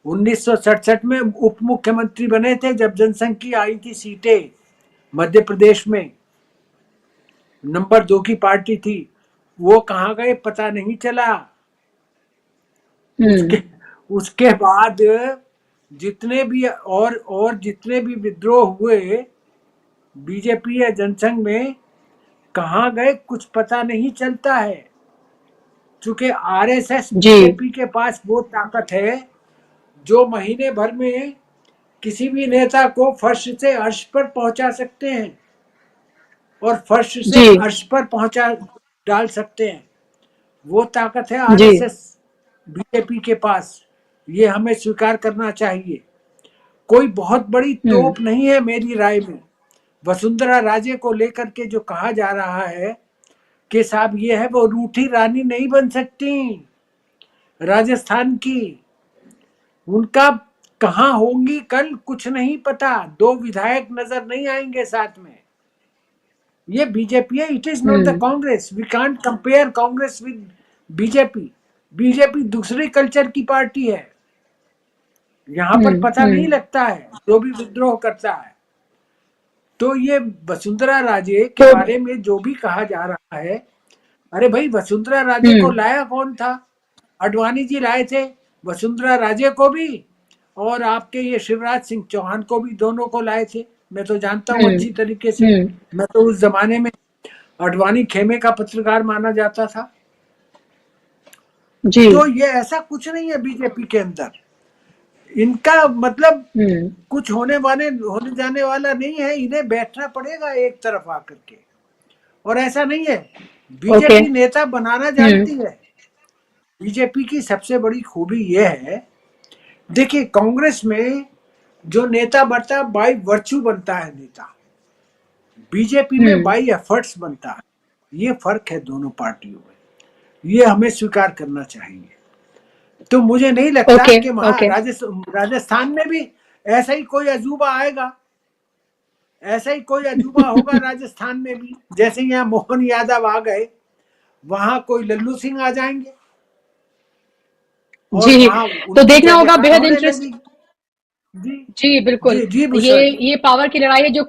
[SPEAKER 4] 1967 में उप मुख्यमंत्री बने थे जब जनसंघ की आई थी सीटें मध्य प्रदेश में, नंबर 2 की पार्टी थी, वो कहाँ गए पता नहीं चला। उसके बाद जितने भी और जितने भी विद्रोह हुए बीजेपी या जनसंघ में, कहाँ गए कुछ पता नहीं चलता है। चूंकि आरएसएस बीजेपी के पास वो ताकत है जो महीने भर में किसी भी नेता को फर्श से अर्श पर पहुंचा सकते हैं और फर्श से अर्श पर पहुंचा डाल सकते हैं। वो ताकत है आरएसएस बीजेपी के पास, ये हमें स्वीकार करना चाहिए। कोई बहुत बड़ी तोप नहीं है मेरी राय में। वसुंधरा राजे को लेकर के जो कहा जा रहा है कि साहब ये है, वो रूठी रानी नहीं बन सकती राजस्थान की। उनका कहाँ होंगी कल कुछ नहीं पता, 2 विधायक नजर नहीं आएंगे साथ में। ये बीजेपी है, it is not the Congress. We can't compare Congress with BJP. BJP दूसरी कल्चर की पार्टी है, यहाँ पर पता नहीं लगता है जो भी विद्रोह करता है। तो ये वसुंधरा राजे के बारे में जो भी कहा जा रहा है, अरे भाई वसुंधरा राजे को लाया कौन था? अडवाणी जी लाए थे वसुंधरा राजे को भी, और आपके ये शिवराज सिंह चौहान को भी, दोनों को लाए थे। मैं तो जानता हूँ अच्छी तरीके से, मैं तो उस जमाने में अडवाणी खेमे का पत्रकार माना जाता था जी। तो ये ऐसा कुछ नहीं है बीजेपी के अंदर, इनका मतलब कुछ होने जाने वाला नहीं है। इन्हें बैठना पड़ेगा एक तरफ आकर के, और ऐसा नहीं है। बीजेपी नेता बनाना जानती है। बीजेपी की सबसे बड़ी खूबी यह है, देखिए कांग्रेस में जो नेता बनता है बाय वर्च्यू बनता है नेता, बीजेपी में बाय एफर्ट्स बनता है। ये फर्क है दोनों पार्टियों में, ये हमें स्वीकार करना चाहिए। तो मुझे नहीं लगता कि राजस्थान में भी ऐसा ही कोई अजूबा आएगा, ऐसा ही कोई अजूबा होगा राजस्थान में भी। जैसे यहाँ मोहन यादव आ गए, वहां कोई लल्लू सिंह आ जाएंगे
[SPEAKER 1] जी। तो देखना होगा, बेहद इंटरेस्टिंग। जी बिल्कुल। ये पावर की लड़ाई है। जो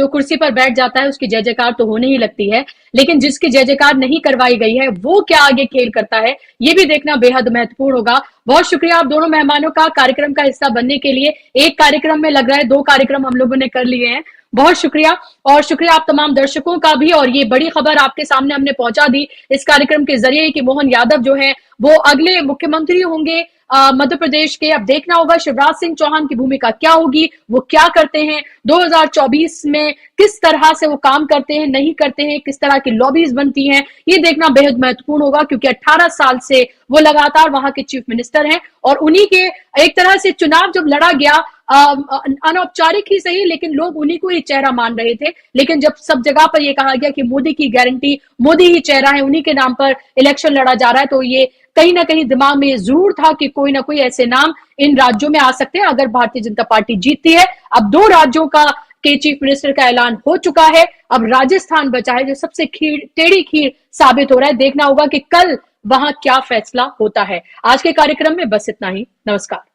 [SPEAKER 1] कुर्सी पर बैठ जाता है उसकी जय जयकार तो होने ही लगती है, लेकिन जिसकी जय जयकार नहीं करवाई गई है वो क्या आगे खेल करता है, ये भी देखना बेहद महत्वपूर्ण होगा। बहुत शुक्रिया आप दोनों मेहमानों का कार्यक्रम का हिस्सा बनने के लिए। एक कार्यक्रम में लग रहा है 2 कार्यक्रम हम लोगों ने कर लिए हैं। बहुत शुक्रिया, और शुक्रिया आप तमाम दर्शकों का भी। और ये बड़ी खबर आपके सामने हमने पहुंचा दी इस कार्यक्रम के जरिए कि मोहन यादव जो है वो अगले मुख्यमंत्री होंगे मध्य प्रदेश के। अब देखना होगा शिवराज सिंह चौहान की भूमिका क्या होगी, वो क्या करते हैं 2024 में, किस तरह से वो काम करते हैं, नहीं करते हैं, किस तरह की लॉबीज बनती हैं, ये देखना बेहद महत्वपूर्ण होगा। क्योंकि 18 साल से वो लगातार वहां के चीफ मिनिस्टर हैं, और उन्हीं के एक तरह से चुनाव जब लड़ा गया, अनौपचारिक ही सही, लेकिन लोग उन्हीं को ही चेहरा मान रहे थे। लेकिन जब सब जगह पर यह कहा गया कि मोदी की गारंटी, मोदी ही चेहरा है, उन्हीं के नाम पर इलेक्शन लड़ा जा रहा है, तो ये कहीं ना कहीं दिमाग में जरूर था कि कोई ना कोई ऐसे नाम इन राज्यों में आ सकते हैं अगर भारतीय जनता पार्टी जीतती है। अब 2 राज्यों का के चीफ मिनिस्टर का ऐलान हो चुका है, अब राजस्थान बचा है जो सबसे टेढ़ी खीर साबित हो रहा है। देखना होगा कि कल वहां क्या फैसला होता है। आज के कार्यक्रम में बस इतना ही। नमस्कार।